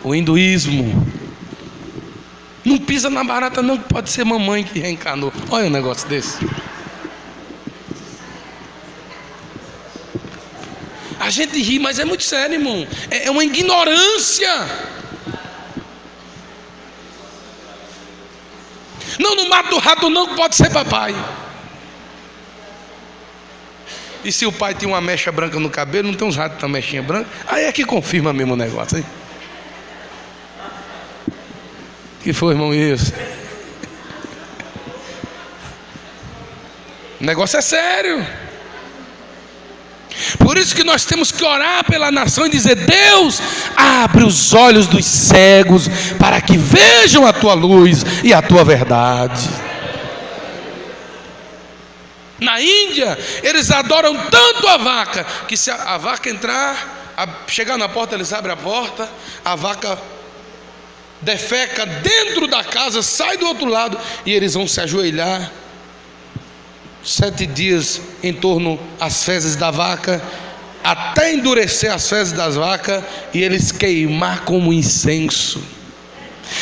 O hinduísmo não pisa na barata não, pode ser mamãe que reencarnou. Olha um negócio desse. A gente ri, mas é muito sério, irmão. É uma ignorância. Não mata o rato não, que pode ser papai. E se o pai tinha uma mecha branca no cabelo, não tem uns ratos com uma mechinha branca? Aí é que confirma mesmo o negócio, hein? Que foi, irmão, isso? O negócio é sério. Por isso que nós temos que orar pela nação e dizer: Deus, abre os olhos dos cegos para que vejam a tua luz e a tua verdade. Na Índia, eles adoram tanto a vaca, que se a vaca chegar na porta, eles abrem a porta, a vaca defeca dentro da casa, sai do outro lado, e eles vão se ajoelhar 7 dias em torno às fezes da vaca, até endurecer as fezes das vacas e eles queimar como incenso.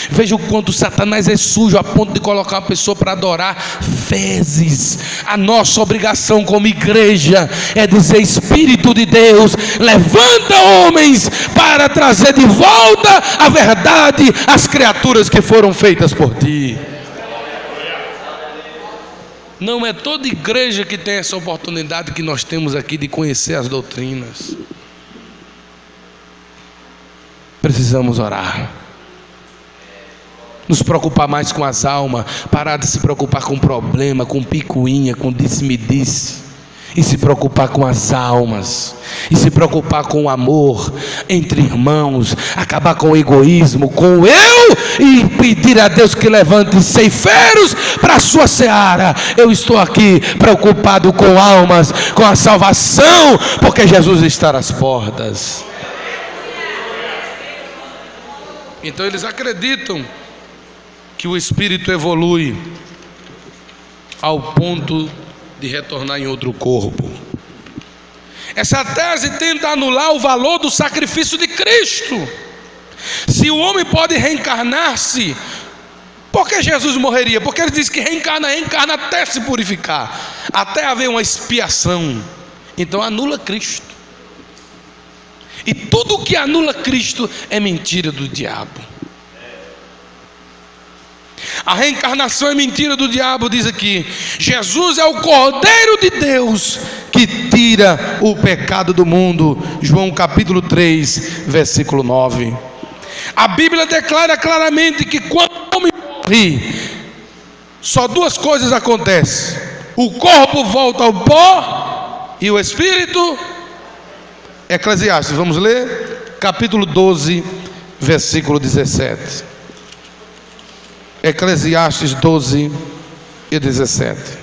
Veja o quanto Satanás é sujo a ponto de colocar uma pessoa para adorar fezes. A nossa obrigação como igreja é dizer: Espírito de Deus, levanta homens para trazer de volta a verdade às criaturas que foram feitas por ti. Não é toda igreja que tem essa oportunidade que nós temos aqui de conhecer as doutrinas. Precisamos orar, nos preocupar mais com as almas, parar de se preocupar com problema, com picuinha, com disse-me-disse, e se preocupar com as almas, e se preocupar com o amor entre irmãos, acabar com o egoísmo, com o eu, e pedir a Deus que levante ceifeiros para a sua seara. Eu estou aqui preocupado com almas, com a salvação, porque Jesus está às portas. Então eles acreditam que o espírito evolui ao ponto de retornar em outro corpo. Essa tese tenta anular o valor do sacrifício de Cristo. Se o homem pode reencarnar-se, por que Jesus morreria? Porque ele diz que reencarna até se purificar, até haver uma expiação. Então anula Cristo. E tudo que anula Cristo é mentira do diabo. A reencarnação é mentira do diabo, diz aqui. Jesus é o Cordeiro de Deus que tira o pecado do mundo. João capítulo 3, versículo 9. A Bíblia declara claramente que quando o homem morre, só 2 coisas acontecem: o corpo volta ao pó e o espírito. Eclesiastes, vamos ler? Capítulo 12, versículo 17. Eclesiastes 12 e 17.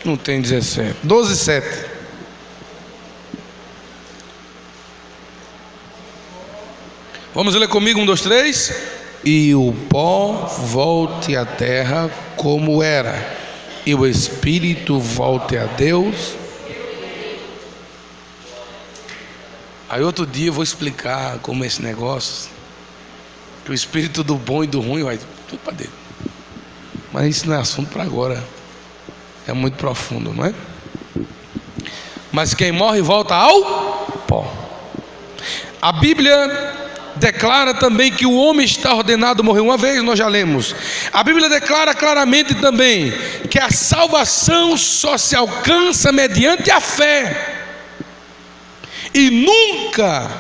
Não tem 17. 12, 7. Vamos ler comigo, 1, 2, 3. E o pó volte à terra como era, e o espírito volte a Deus. Aí outro dia eu vou explicar como é esse negócio, que o espírito do bom e do ruim vai tudo para dentro. Mas isso não é assunto para agora, é muito profundo, não é? Mas quem morre volta ao pó. A Bíblia declara também que o homem está ordenado a morrer uma vez, nós já lemos. A Bíblia declara claramente também que a salvação só se alcança mediante a fé, e nunca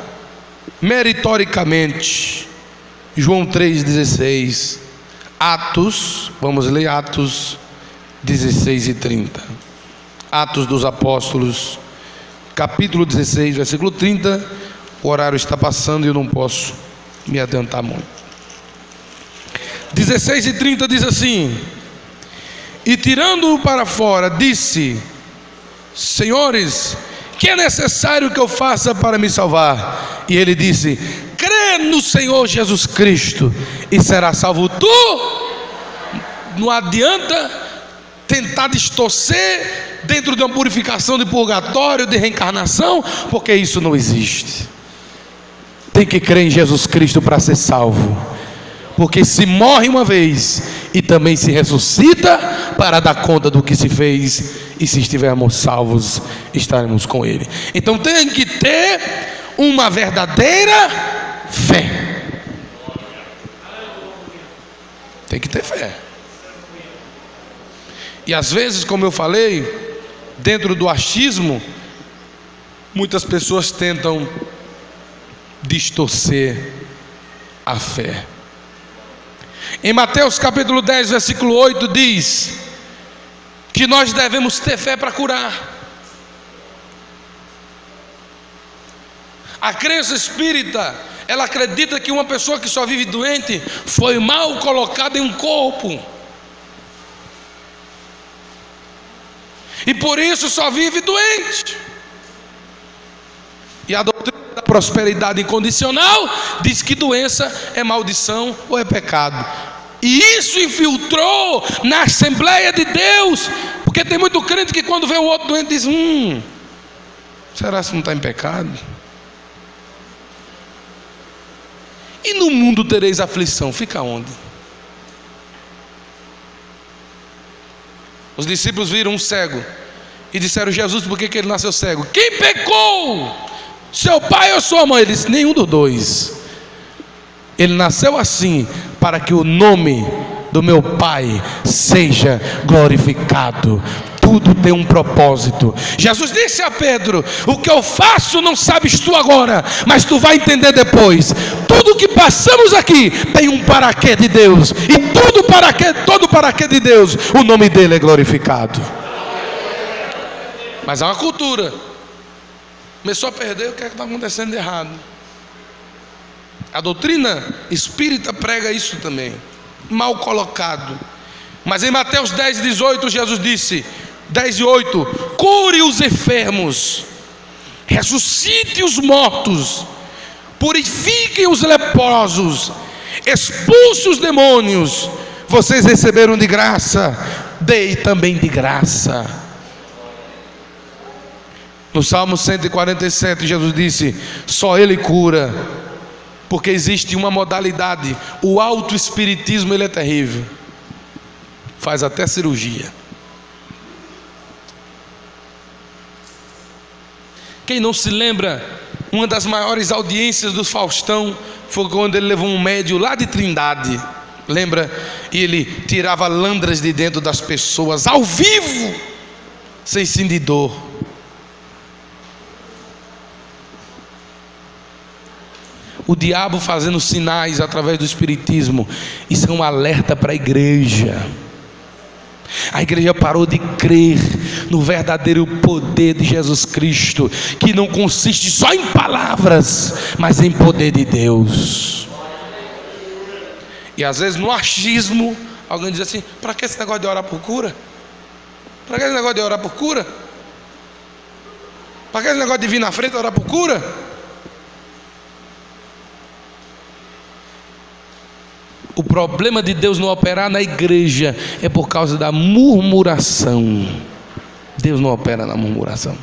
meritoricamente. João 3,16. Atos, vamos ler Atos 16 e 30. Atos dos Apóstolos, capítulo 16, versículo 30. O horário está passando e eu não posso me adiantar muito. 16 e 30 diz assim: e tirando-o para fora, disse: Senhores, que é necessário que eu faça para me salvar? E ele disse: crê no Senhor Jesus Cristo e será salvo tu. Não adianta tentar distorcer dentro de uma purificação de purgatório, de reencarnação, porque isso não existe. Tem que crer em Jesus Cristo para ser salvo, porque se morre uma vez e também se ressuscita para dar conta do que se fez, e se estivermos salvos, estaremos com Ele. Então tem que ter uma verdadeira fé. Tem que ter fé. E às vezes, como eu falei, dentro do achismo, muitas pessoas tentam distorcer a fé. Em Mateus capítulo 10, versículo 8 diz que nós devemos ter fé para curar. A crença espírita, ela acredita que uma pessoa que só vive doente foi mal colocada em um corpo, e por isso só vive doente. E a doutrina da prosperidade incondicional diz que doença é maldição ou é pecado. E isso infiltrou na Assembleia de Deus, porque tem muito crente que quando vê o outro doente diz: será que não está em pecado? E no mundo tereis aflição, fica onde? Os discípulos viram um cego e disseram: Jesus, por que ele nasceu cego? Quem pecou? Seu pai ou sua mãe? Ele disse: nenhum dos dois. Ele nasceu assim para que o nome do meu Pai seja glorificado. Tudo tem um propósito. Jesus disse a Pedro: o que eu faço não sabes tu agora, mas tu vai entender depois. Tudo que passamos aqui tem um paraquê de Deus, e todo paraquê de Deus, o nome dele é glorificado. Mas há uma cultura, começou a perder, o que é que está acontecendo de errado? A doutrina espírita prega isso também, mal colocado. Mas em Mateus 10, 18, Jesus disse, 10 e 8: cure os enfermos, ressuscite os mortos, purifiquem os leprosos, expulse os demônios. Vocês receberam de graça, dei também de graça. No Salmo 147, Jesus disse: só Ele cura, porque existe uma modalidade. O autoespiritismo, ele é terrível, faz até cirurgia. Quem não se lembra, uma das maiores audiências do Faustão foi quando ele levou um médium lá de Trindade, lembra? E ele tirava landras de dentro das pessoas, ao vivo, sem sentir de dor. O diabo fazendo sinais através do espiritismo, isso é um alerta para a igreja. A igreja parou de crer no verdadeiro poder de Jesus Cristo, que não consiste só em palavras, mas em poder de Deus. E às vezes no achismo, alguém diz assim: para que esse negócio de orar por cura? Para que esse negócio de orar por cura? Para que esse negócio de vir na frente e orar por cura? O problema de Deus não operar na igreja é por causa da murmuração. Deus não opera na murmuração.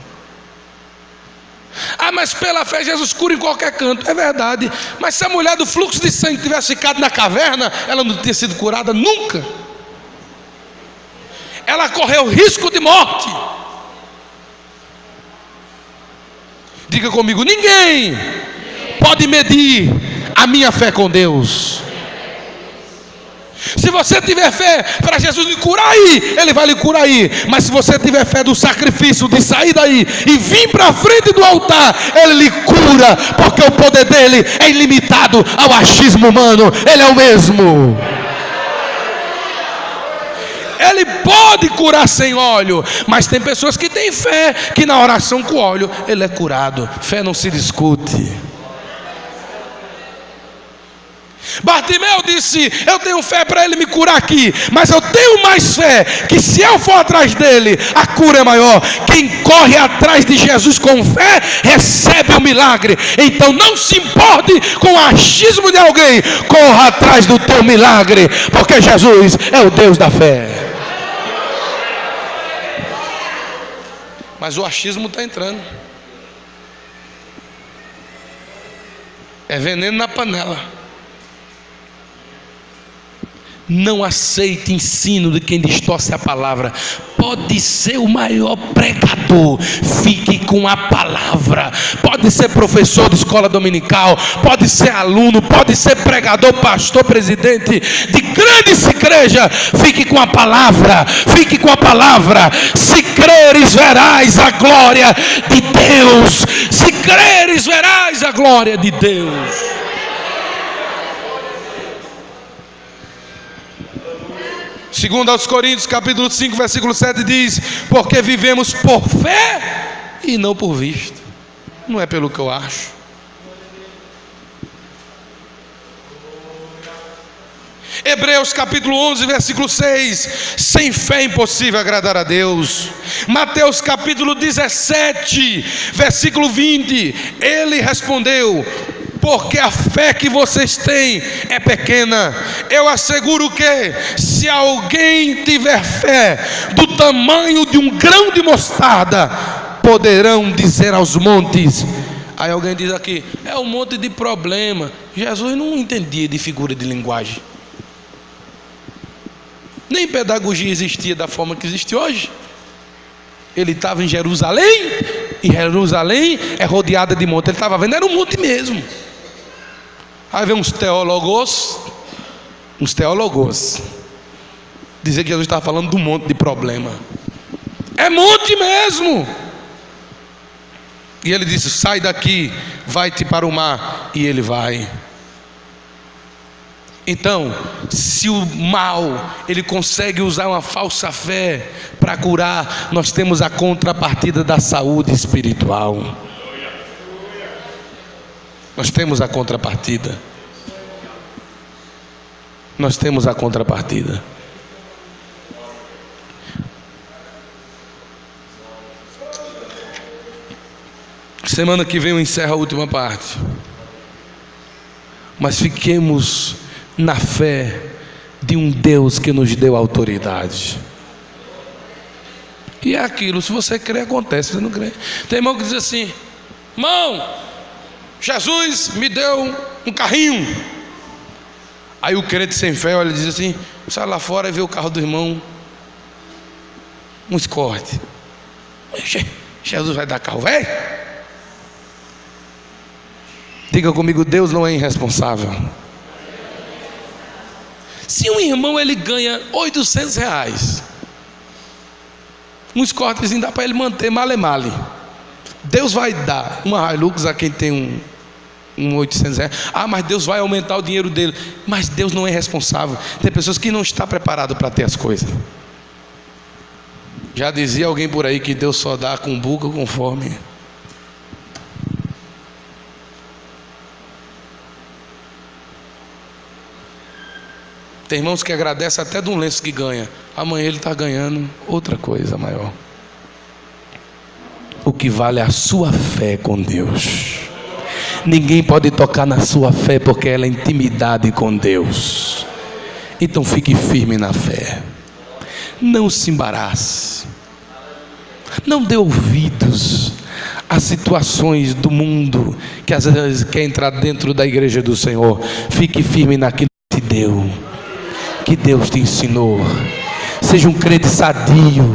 Mas pela fé Jesus cura em qualquer canto. É verdade, mas se a mulher do fluxo de sangue tivesse ficado na caverna, ela não teria sido curada nunca. Ela correu risco de morte. Diga comigo: ninguém pode medir a minha fé com Deus. Se você tiver fé para Jesus lhe curar aí, Ele vai lhe curar aí. Mas se você tiver fé do sacrifício, de sair daí e vir para a frente do altar, Ele lhe cura, porque o poder dele é ilimitado ao achismo humano. Ele é o mesmo. Ele pode curar sem óleo, mas tem pessoas que têm fé que na oração com óleo ele é curado. Fé não se discute. Bartimeu disse: eu tenho fé para ele me curar aqui, mas eu tenho mais fé que se eu for atrás dele, a cura é maior. Quem corre atrás de Jesus com fé, recebe o milagre. Então não se importe com o achismo de alguém, corra atrás do teu milagre, porque Jesus é o Deus da fé. Mas o achismo está entrando, é veneno na panela. Não aceite ensino de quem distorce a palavra. Pode ser o maior pregador, fique com a palavra. Pode ser professor de escola dominical, pode ser aluno, pode ser pregador, pastor, presidente de grandes igrejas. Fique com a palavra, fique com a palavra. Se creres, verás a glória de Deus. Se creres, verás a glória de Deus. Segundo aos Coríntios, capítulo 5, versículo 7 diz: porque vivemos por fé e não por vista. Não é pelo que eu acho. Hebreus capítulo 11, versículo 6: sem fé é impossível agradar a Deus. Mateus capítulo 17, versículo 20: ele respondeu: porque a fé que vocês têm é pequena. Eu asseguro que, se alguém tiver fé do tamanho de um grão de mostarda, poderão dizer aos montes. Aí alguém diz aqui: é um monte de problema. Jesus não entendia de figura de linguagem. Nem pedagogia existia da forma que existe hoje. Ele estava em Jerusalém, e Jerusalém é rodeada de monte. Ele estava vendo, era um monte mesmo. Aí vem uns teólogos dizer que Jesus estava falando de um monte de problema. É monte mesmo. E ele disse: sai daqui, vai-te para o mar. E ele vai. Então, se o mal ele consegue usar uma falsa fé para curar, nós temos a contrapartida da saúde espiritual. Nós temos a contrapartida. Nós temos a contrapartida. Semana que vem eu encerro a última parte. Mas fiquemos na fé de um Deus que nos deu autoridade. E é aquilo, se você crê, acontece. Se você não crê, tem irmão que diz assim: irmão, Jesus me deu um carrinho. Aí o crente sem fé olha e diz assim: sai lá fora e vê o carro do irmão, um Escort. Jesus vai dar carro velho? Diga comigo: Deus não é irresponsável. Se um irmão ele ganha R$800, um Escortezinho dá para ele manter male. Deus vai dar uma Hilux a quem tem um R$800. Mas Deus vai aumentar o dinheiro dele. Mas Deus não é responsável. Tem pessoas que não estão preparadas para ter as coisas. Já dizia alguém por aí que Deus só dá com buga com fome. Tem irmãos que agradecem até de um lenço que ganha. Amanhã ele está ganhando outra coisa maior. O que vale é a sua fé com Deus. Ninguém pode tocar na sua fé, porque ela é intimidade com Deus. Então fique firme na fé. Não se embarace. Não dê ouvidos a situações do mundo que às vezes quer entrar dentro da igreja do Senhor. Fique firme naquilo que te deu, que Deus te ensinou. Seja um crente sadio,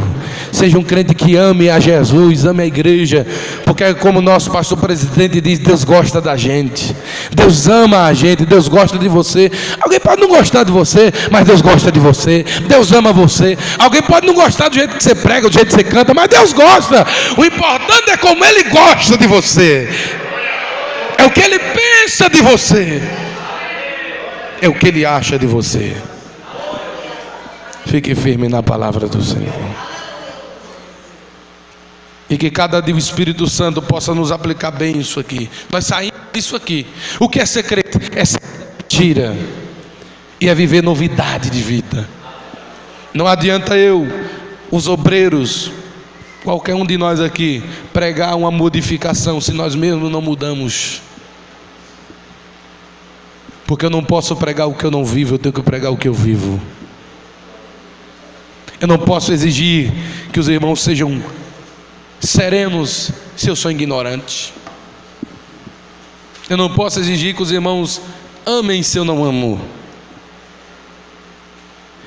seja um crente que ame a Jesus, ame a igreja, porque como nosso pastor presidente diz, Deus gosta da gente, Deus ama a gente, Deus gosta de você. Alguém pode não gostar de você, mas Deus gosta de você. Deus ama você. Alguém pode não gostar do jeito que você prega, do jeito que você canta, mas Deus gosta. O importante é como Ele gosta de você, é o que Ele pensa de você, é o que Ele acha de você. Fique firme na palavra do Senhor. E que cada dia o Espírito Santo possa nos aplicar bem isso aqui. Nós saímos disso aqui. O que é secreto? É mentira. E é viver novidade de vida. Não adianta eu, os obreiros, qualquer um de nós aqui, pregar uma modificação se nós mesmos não mudamos. Porque eu não posso pregar o que eu não vivo, eu tenho que pregar o que eu vivo. Eu não posso exigir que os irmãos sejam serenos se eu sou ignorante. Eu não posso exigir que os irmãos amem se eu não amo.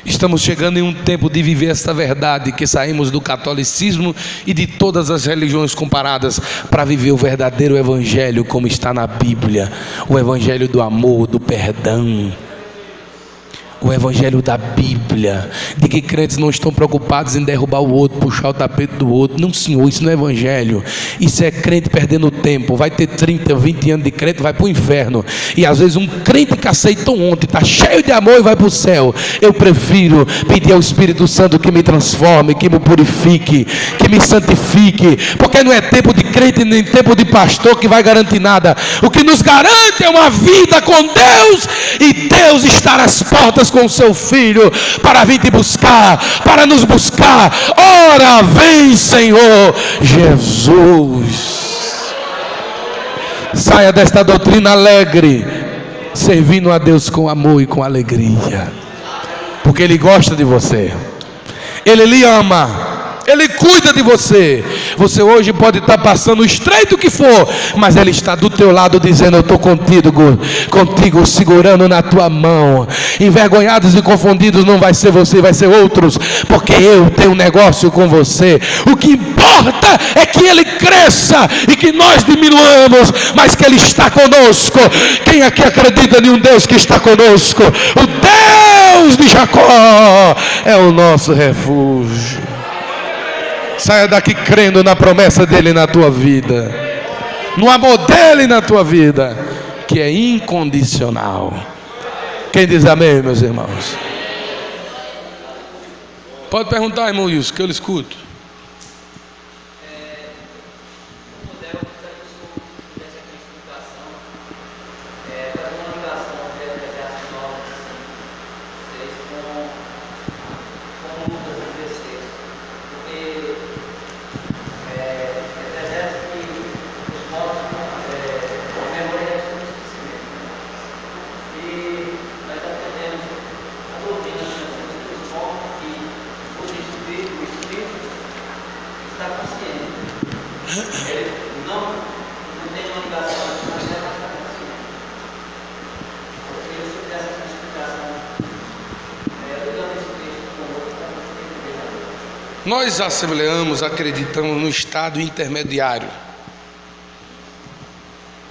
Estamos chegando em um tempo de viver esta verdade, que saímos do catolicismo e de todas as religiões comparadas para viver o verdadeiro evangelho como está na Bíblia, o evangelho do amor, do perdão, o evangelho da Bíblia, de que crentes não estão preocupados em derrubar o outro, puxar o tapete do outro. Não, senhor, isso não é evangelho. Isso é crente perdendo tempo. Vai ter 30, 20 anos de crente, vai para o inferno. E às vezes um crente que aceitou ontem, está cheio de amor e vai para o céu. Eu prefiro pedir ao Espírito Santo que me transforme, que me purifique, que me santifique, porque não é tempo de crente nem tempo de pastor que vai garantir nada. O que nos garante é uma vida com Deus, e Deus está nas portas com o seu Filho para vir te buscar, para nos buscar. Ora, vem, Senhor Jesus. Saia desta doutrina alegre, servindo a Deus com amor e com alegria, porque Ele gosta de você, Ele lhe ama, Ele cuida de você. Você hoje pode estar passando o estreito que for, mas Ele está do teu lado dizendo: eu estou contigo, segurando na tua mão. Envergonhados e confundidos não vai ser você, vai ser outros, porque eu tenho um negócio com você. O que importa é que Ele cresça e que nós diminuamos, mas que Ele está conosco. Quem aqui acredita em um Deus que está conosco? O Deus de Jacó é o nosso refúgio. Saia daqui crendo na promessa dele na tua vida, no amor dele na tua vida, que é incondicional. Quem diz amém, meus irmãos? Pode perguntar, irmão Wilson, que eu lhe escuto. Nós assembleamos, acreditamos no estado intermediário,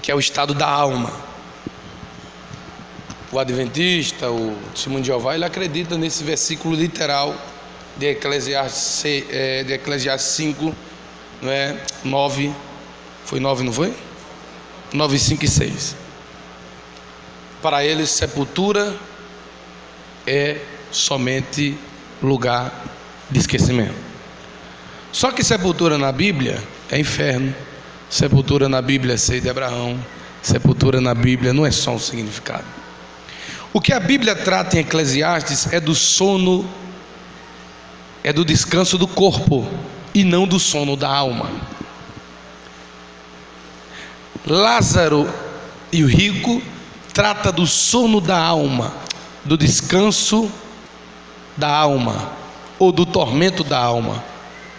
que é o estado da alma. O adventista, o testemunho de Jeová, ele acredita nesse versículo literal de Eclesiastes 5, não é? 9, foi 9, não foi? 9, 5 e 6. Para eles, sepultura é somente lugar de esquecimento. Só que sepultura na Bíblia é inferno, sepultura na Bíblia é seio de Abraão, sepultura na Bíblia não é só um significado. O que a Bíblia trata em Eclesiastes é do sono, é do descanso do corpo e não do sono da alma. Lázaro e o rico trata do sono da alma, do descanso da alma ou do tormento da alma.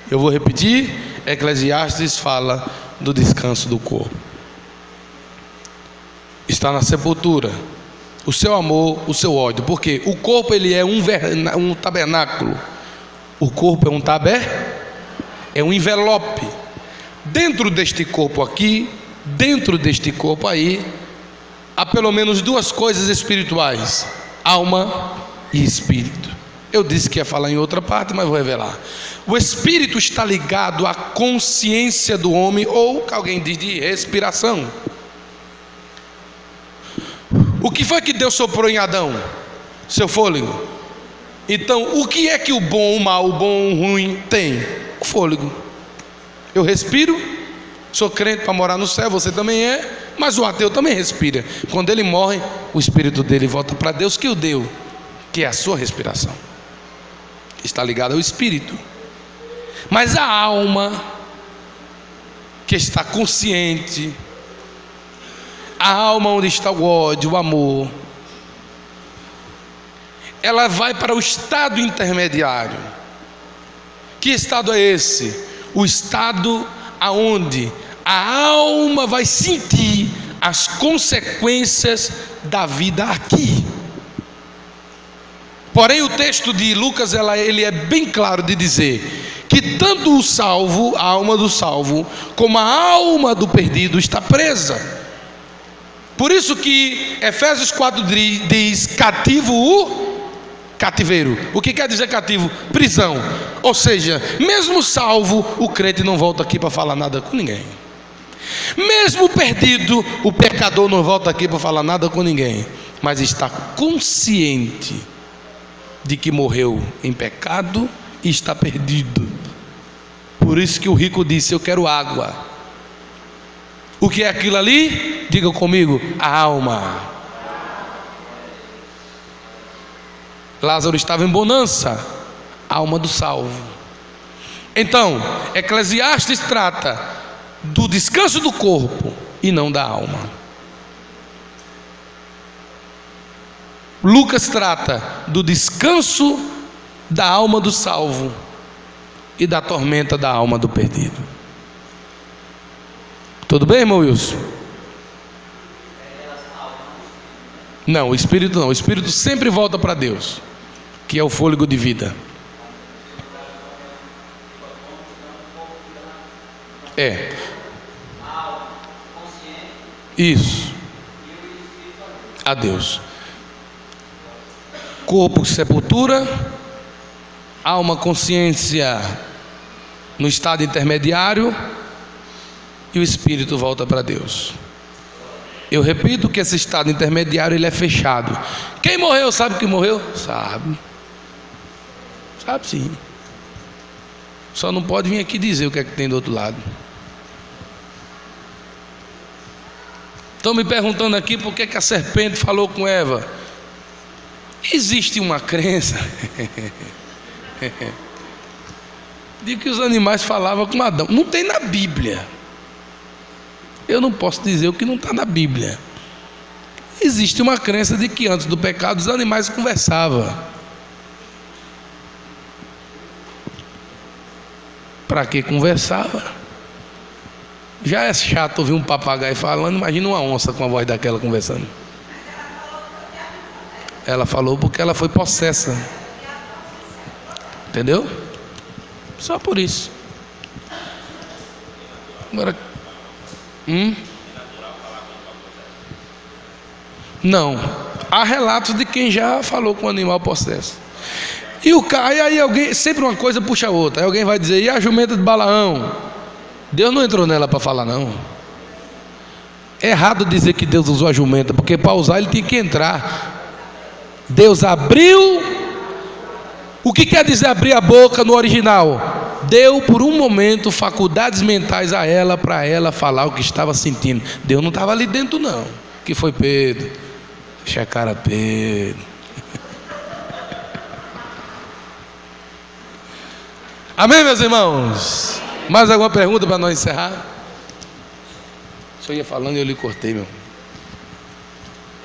Eu vou repetir: Eclesiastes fala do descanso do corpo. Está na sepultura o seu amor, o seu ódio, porque o corpo ele é um tabernáculo. O corpo é um envelope. Dentro deste corpo aqui, dentro deste corpo aí, há pelo menos duas coisas espirituais: alma e espírito. Eu disse que ia falar em outra parte, mas vou revelar. O espírito está ligado à consciência do homem, ou que alguém diz de respiração. O que foi que Deus soprou em Adão? Seu fôlego. Então, o que é que o bom, o mal, o bom, o ruim tem? O fôlego. Eu respiro, sou crente para morar no céu, você também é, mas o ateu também respira. Quando ele morre, o espírito dele volta para Deus que o deu, que é a sua respiração. Está ligado ao espírito. Mas a alma, que está consciente, a alma onde está o ódio, o amor, ela vai para o estado intermediário. Que estado é esse? O estado aonde a alma vai sentir as consequências da vida aqui. Porém, o texto de Lucas, ele é bem claro de dizer que tanto o salvo, a alma do salvo, como a alma do perdido está presa. Por isso que Efésios 4 diz: cativo o cativeiro. O que quer dizer cativo? Prisão. Ou seja, mesmo salvo, o crente não volta aqui para falar nada com ninguém. Mesmo perdido, o pecador não volta aqui para falar nada com ninguém, mas está consciente de que morreu em pecado e está perdido. Por isso que o rico disse: eu quero água. O que é aquilo ali? Diga comigo: a alma. Lázaro estava em bonança, alma do salvo. Então, Eclesiastes trata do descanso do corpo e não da alma. Lucas trata do descanso da alma do salvo e da tormenta da alma do perdido. Tudo bem, irmão Wilson? Não, o espírito não. O espírito sempre volta para Deus, que é o fôlego de vida. É. Isso. A Deus. Corpo, sepultura. Alma, consciência no estado intermediário. E o espírito volta para Deus. Eu repito que esse estado intermediário, ele é fechado. Quem morreu sabe que morreu? Sabe. Sabe sim. Só não pode vir aqui dizer o que é que tem do outro lado. Estão me perguntando aqui por que a serpente falou com Eva. Existe uma crença de que os animais falavam com Adão. Não tem na Bíblia. Eu não posso dizer o que não está na Bíblia. Existe uma crença de que antes do pecado os animais conversavam. Para que conversava? Já é chato ouvir um papagaio falando, imagina uma onça com a voz daquela conversando. Ela falou porque ela foi possessa. Entendeu? Só por isso. Agora, não. Há relatos de quem já falou com o animal possesso. E aí alguém, sempre uma coisa puxa a outra. Aí alguém vai dizer: e a jumenta de Balaão? Deus não entrou nela para falar, não. É errado dizer que Deus usou a jumenta, porque para usar ele tinha que entrar. Deus abriu. O que quer dizer abrir a boca no original? Deu por um momento faculdades mentais a ela, para ela falar o que estava sentindo. Deus não estava ali dentro, não. Que foi Pedro? Deixa a cara, Pedro. Amém, meus irmãos? Mais alguma pergunta para nós encerrar? O senhor ia falando e eu lhe cortei, meu.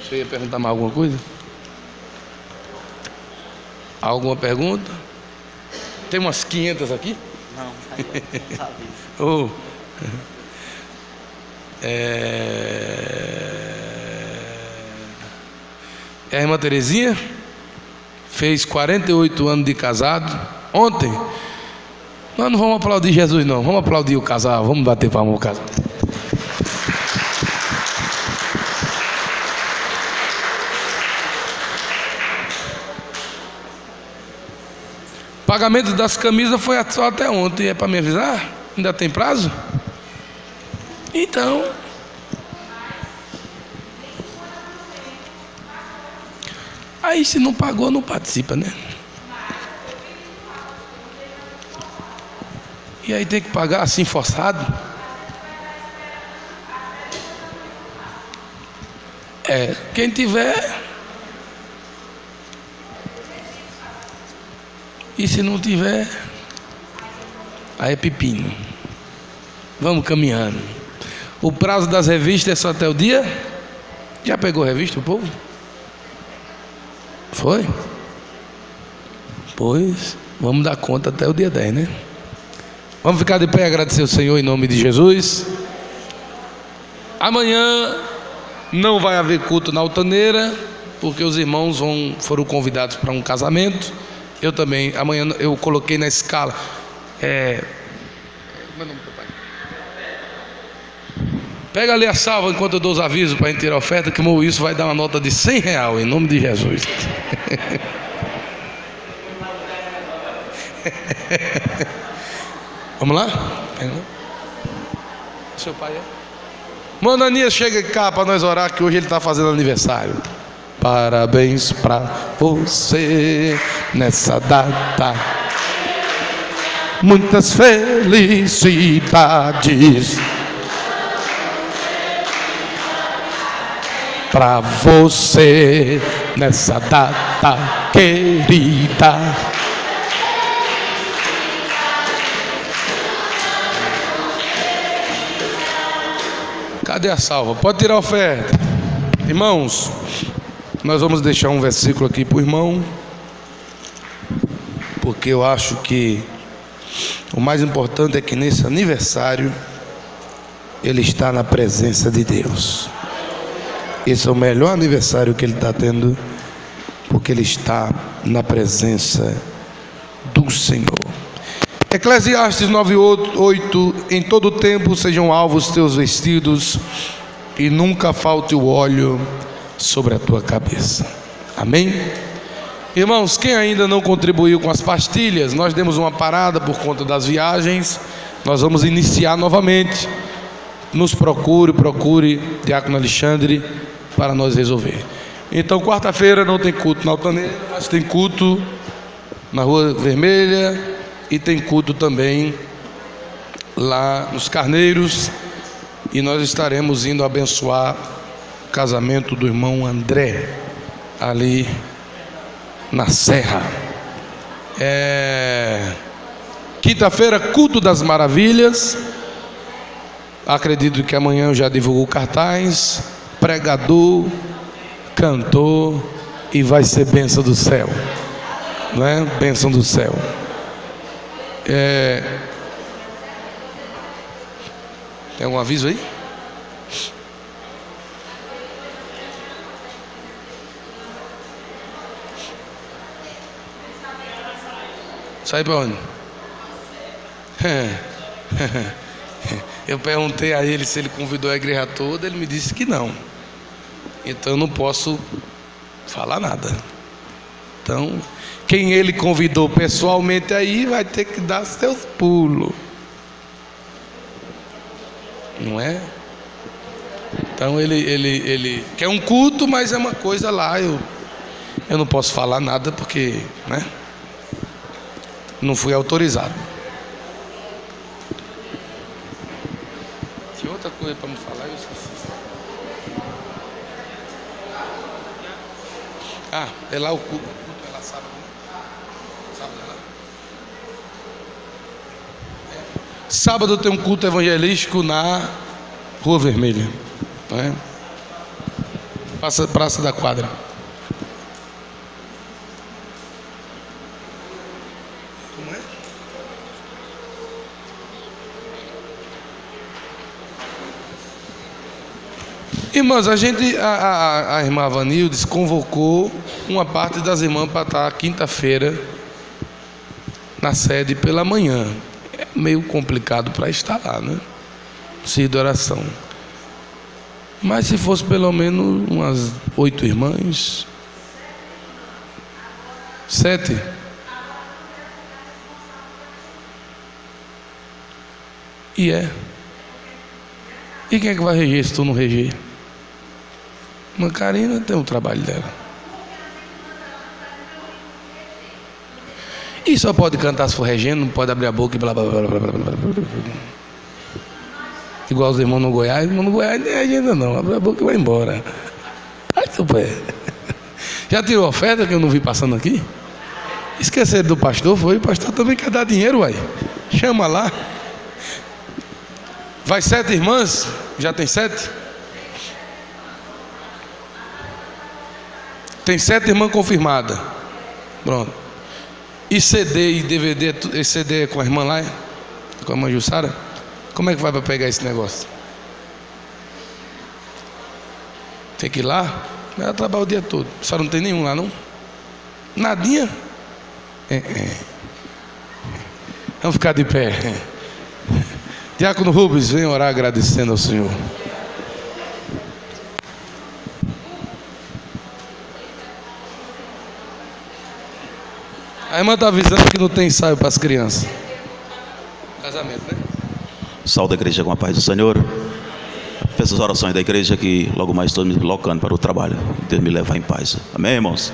O senhor ia perguntar mais alguma coisa? Alguma pergunta? Tem umas 500 aqui? Não, sabe. Oh. A irmã Terezinha fez 48 anos de casado ontem. Nós não vamos aplaudir Jesus, não. Vamos aplaudir o casal. Vamos bater palma ao casal. Pagamento das camisas foi só até ontem. É para me avisar? Ainda tem prazo? Então, aí se não pagou, não participa, né? E aí tem que pagar assim forçado? Quem tiver. E se não tiver, aí é pepino. Vamos caminhando. O prazo das revistas é só até o dia? Já pegou a revista, o povo? Foi? Pois, vamos dar conta até o dia 10, né? Vamos ficar de pé e agradecer ao Senhor em nome de Jesus. Amanhã não vai haver culto na Altaneira, porque os irmãos foram convidados para um casamento. Eu também, amanhã eu coloquei na escala. Como é o nome do pai? Pega ali a salva enquanto eu dou os avisos para a gente tirar a oferta, que isso vai dar uma nota de R$100, em nome de Jesus. Vamos lá? Seu pai é? Mano, Anias, chega cá para nós orar, que hoje ele está fazendo aniversário. Parabéns para você nessa data. Muitas felicidades para você nessa data querida. Cadê a salva? Pode tirar a oferta. Irmãos, nós vamos deixar um versículo aqui para o irmão, porque eu acho que o mais importante é que nesse aniversário ele está na presença de Deus. Esse é o melhor aniversário que ele está tendo, porque ele está na presença do Senhor. Eclesiastes 9:8: em todo tempo sejam alvos teus vestidos, e nunca falte o óleo sobre a tua cabeça. Amém? Irmãos, quem ainda não contribuiu com as pastilhas, nós demos uma parada por conta das viagens. Nós vamos iniciar novamente. Nos procure Diácono Alexandre para nós resolver. Então, quarta-feira não tem culto na Altaneira, mas tem culto na Rua Vermelha e tem culto também lá nos Carneiros, e nós estaremos indo abençoar o casamento do irmão André ali na Serra. Quinta-feira, culto das maravilhas. Acredito que amanhã eu já divulgo o cartaz, pregador, cantor, e vai ser bênção do céu, né? Bênção do céu. Tem algum aviso aí? Sai para onde? Eu perguntei a ele se ele convidou a igreja toda, ele me disse que não. Então eu não posso falar nada. Então, quem ele convidou pessoalmente aí vai ter que dar seus pulos, não é? Então ele quer um culto, mas é uma coisa lá, eu não posso falar nada porque, né? Não fui autorizado. Tinha outra coisa para me falar, eu esqueci. É lá o culto é lá sábado, né? Sábado é lá. Sábado tem um culto evangelístico na Rua Vermelha, né? Praça da Quadra. Como é? Irmãs, a irmã Vanildes convocou uma parte das irmãs para estar quinta-feira na sede pela manhã. É meio complicado para estar lá, né? Precisa de oração. Mas se fosse pelo menos umas 8 irmãs, 7. E quem é que vai reger se tu não reger? Uma Karina tem o trabalho dela. E só pode cantar se for regendo, não pode abrir a boca e blá blá blá blá blá blá blá. Igual os irmãos no Goiás. Irmão no Goiás não é agenda não, abre a boca e vai embora. Ai, seu pé. Já tirou a oferta que eu não vi passando aqui? Esqueceram do pastor, foi? O pastor também quer dar dinheiro, uai. Chama lá. Vai 7 irmãs? Já tem 7? Tem 7 irmãs confirmadas. Pronto. E CD e DVD, esse CD é com a irmã lá? Com a irmã Jussara? Como é que vai para pegar esse negócio? Tem que ir lá? Ela trabalha o dia todo. A senhora não tem nenhum lá, não? Nadinha? Vamos ficar de pé. Diácono Rubens, vem orar agradecendo ao Senhor. A irmã está avisando que não tem ensaio para as crianças. Casamento, né? Saúde a igreja com a paz do Senhor. Peço as orações da igreja que logo mais estou me colocando para o trabalho. Deus me leva em paz. Amém, irmãos?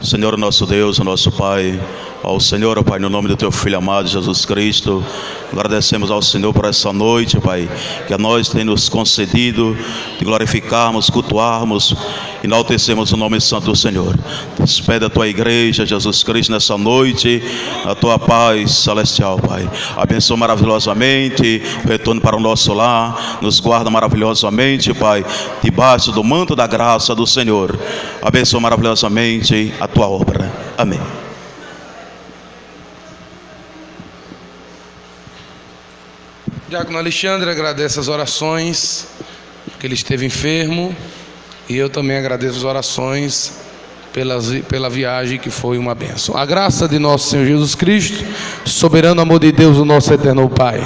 Senhor, nosso Deus, nosso Pai, ao Senhor, ó Pai, no nome do Teu Filho amado, Jesus Cristo, agradecemos ao Senhor por essa noite, Pai, que a nós tem nos concedido de glorificarmos, cultuarmos, enaltecemos o nome santo do Senhor. Despede a Tua igreja, Jesus Cristo, nessa noite, a Tua paz celestial, Pai. Abençoa maravilhosamente o retorno para o nosso lar, nos guarda maravilhosamente, Pai, debaixo do manto da graça do Senhor. Abençoa maravilhosamente a Tua obra. Amém. Diácono Alexandre agradece as orações, porque ele esteve enfermo, e eu também agradeço as orações pela viagem, que foi uma bênção. A graça de nosso Senhor Jesus Cristo, soberano amor de Deus, o nosso eterno Pai,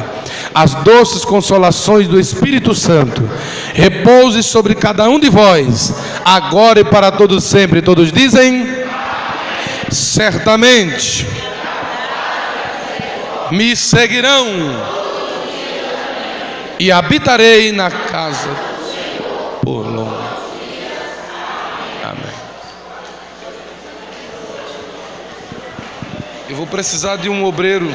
as doces consolações do Espírito Santo, repouse sobre cada um de vós, agora e para todos sempre. Todos dizem: certamente me seguirão, e habitarei na casa por longo. Amém. Eu vou precisar de um obreiro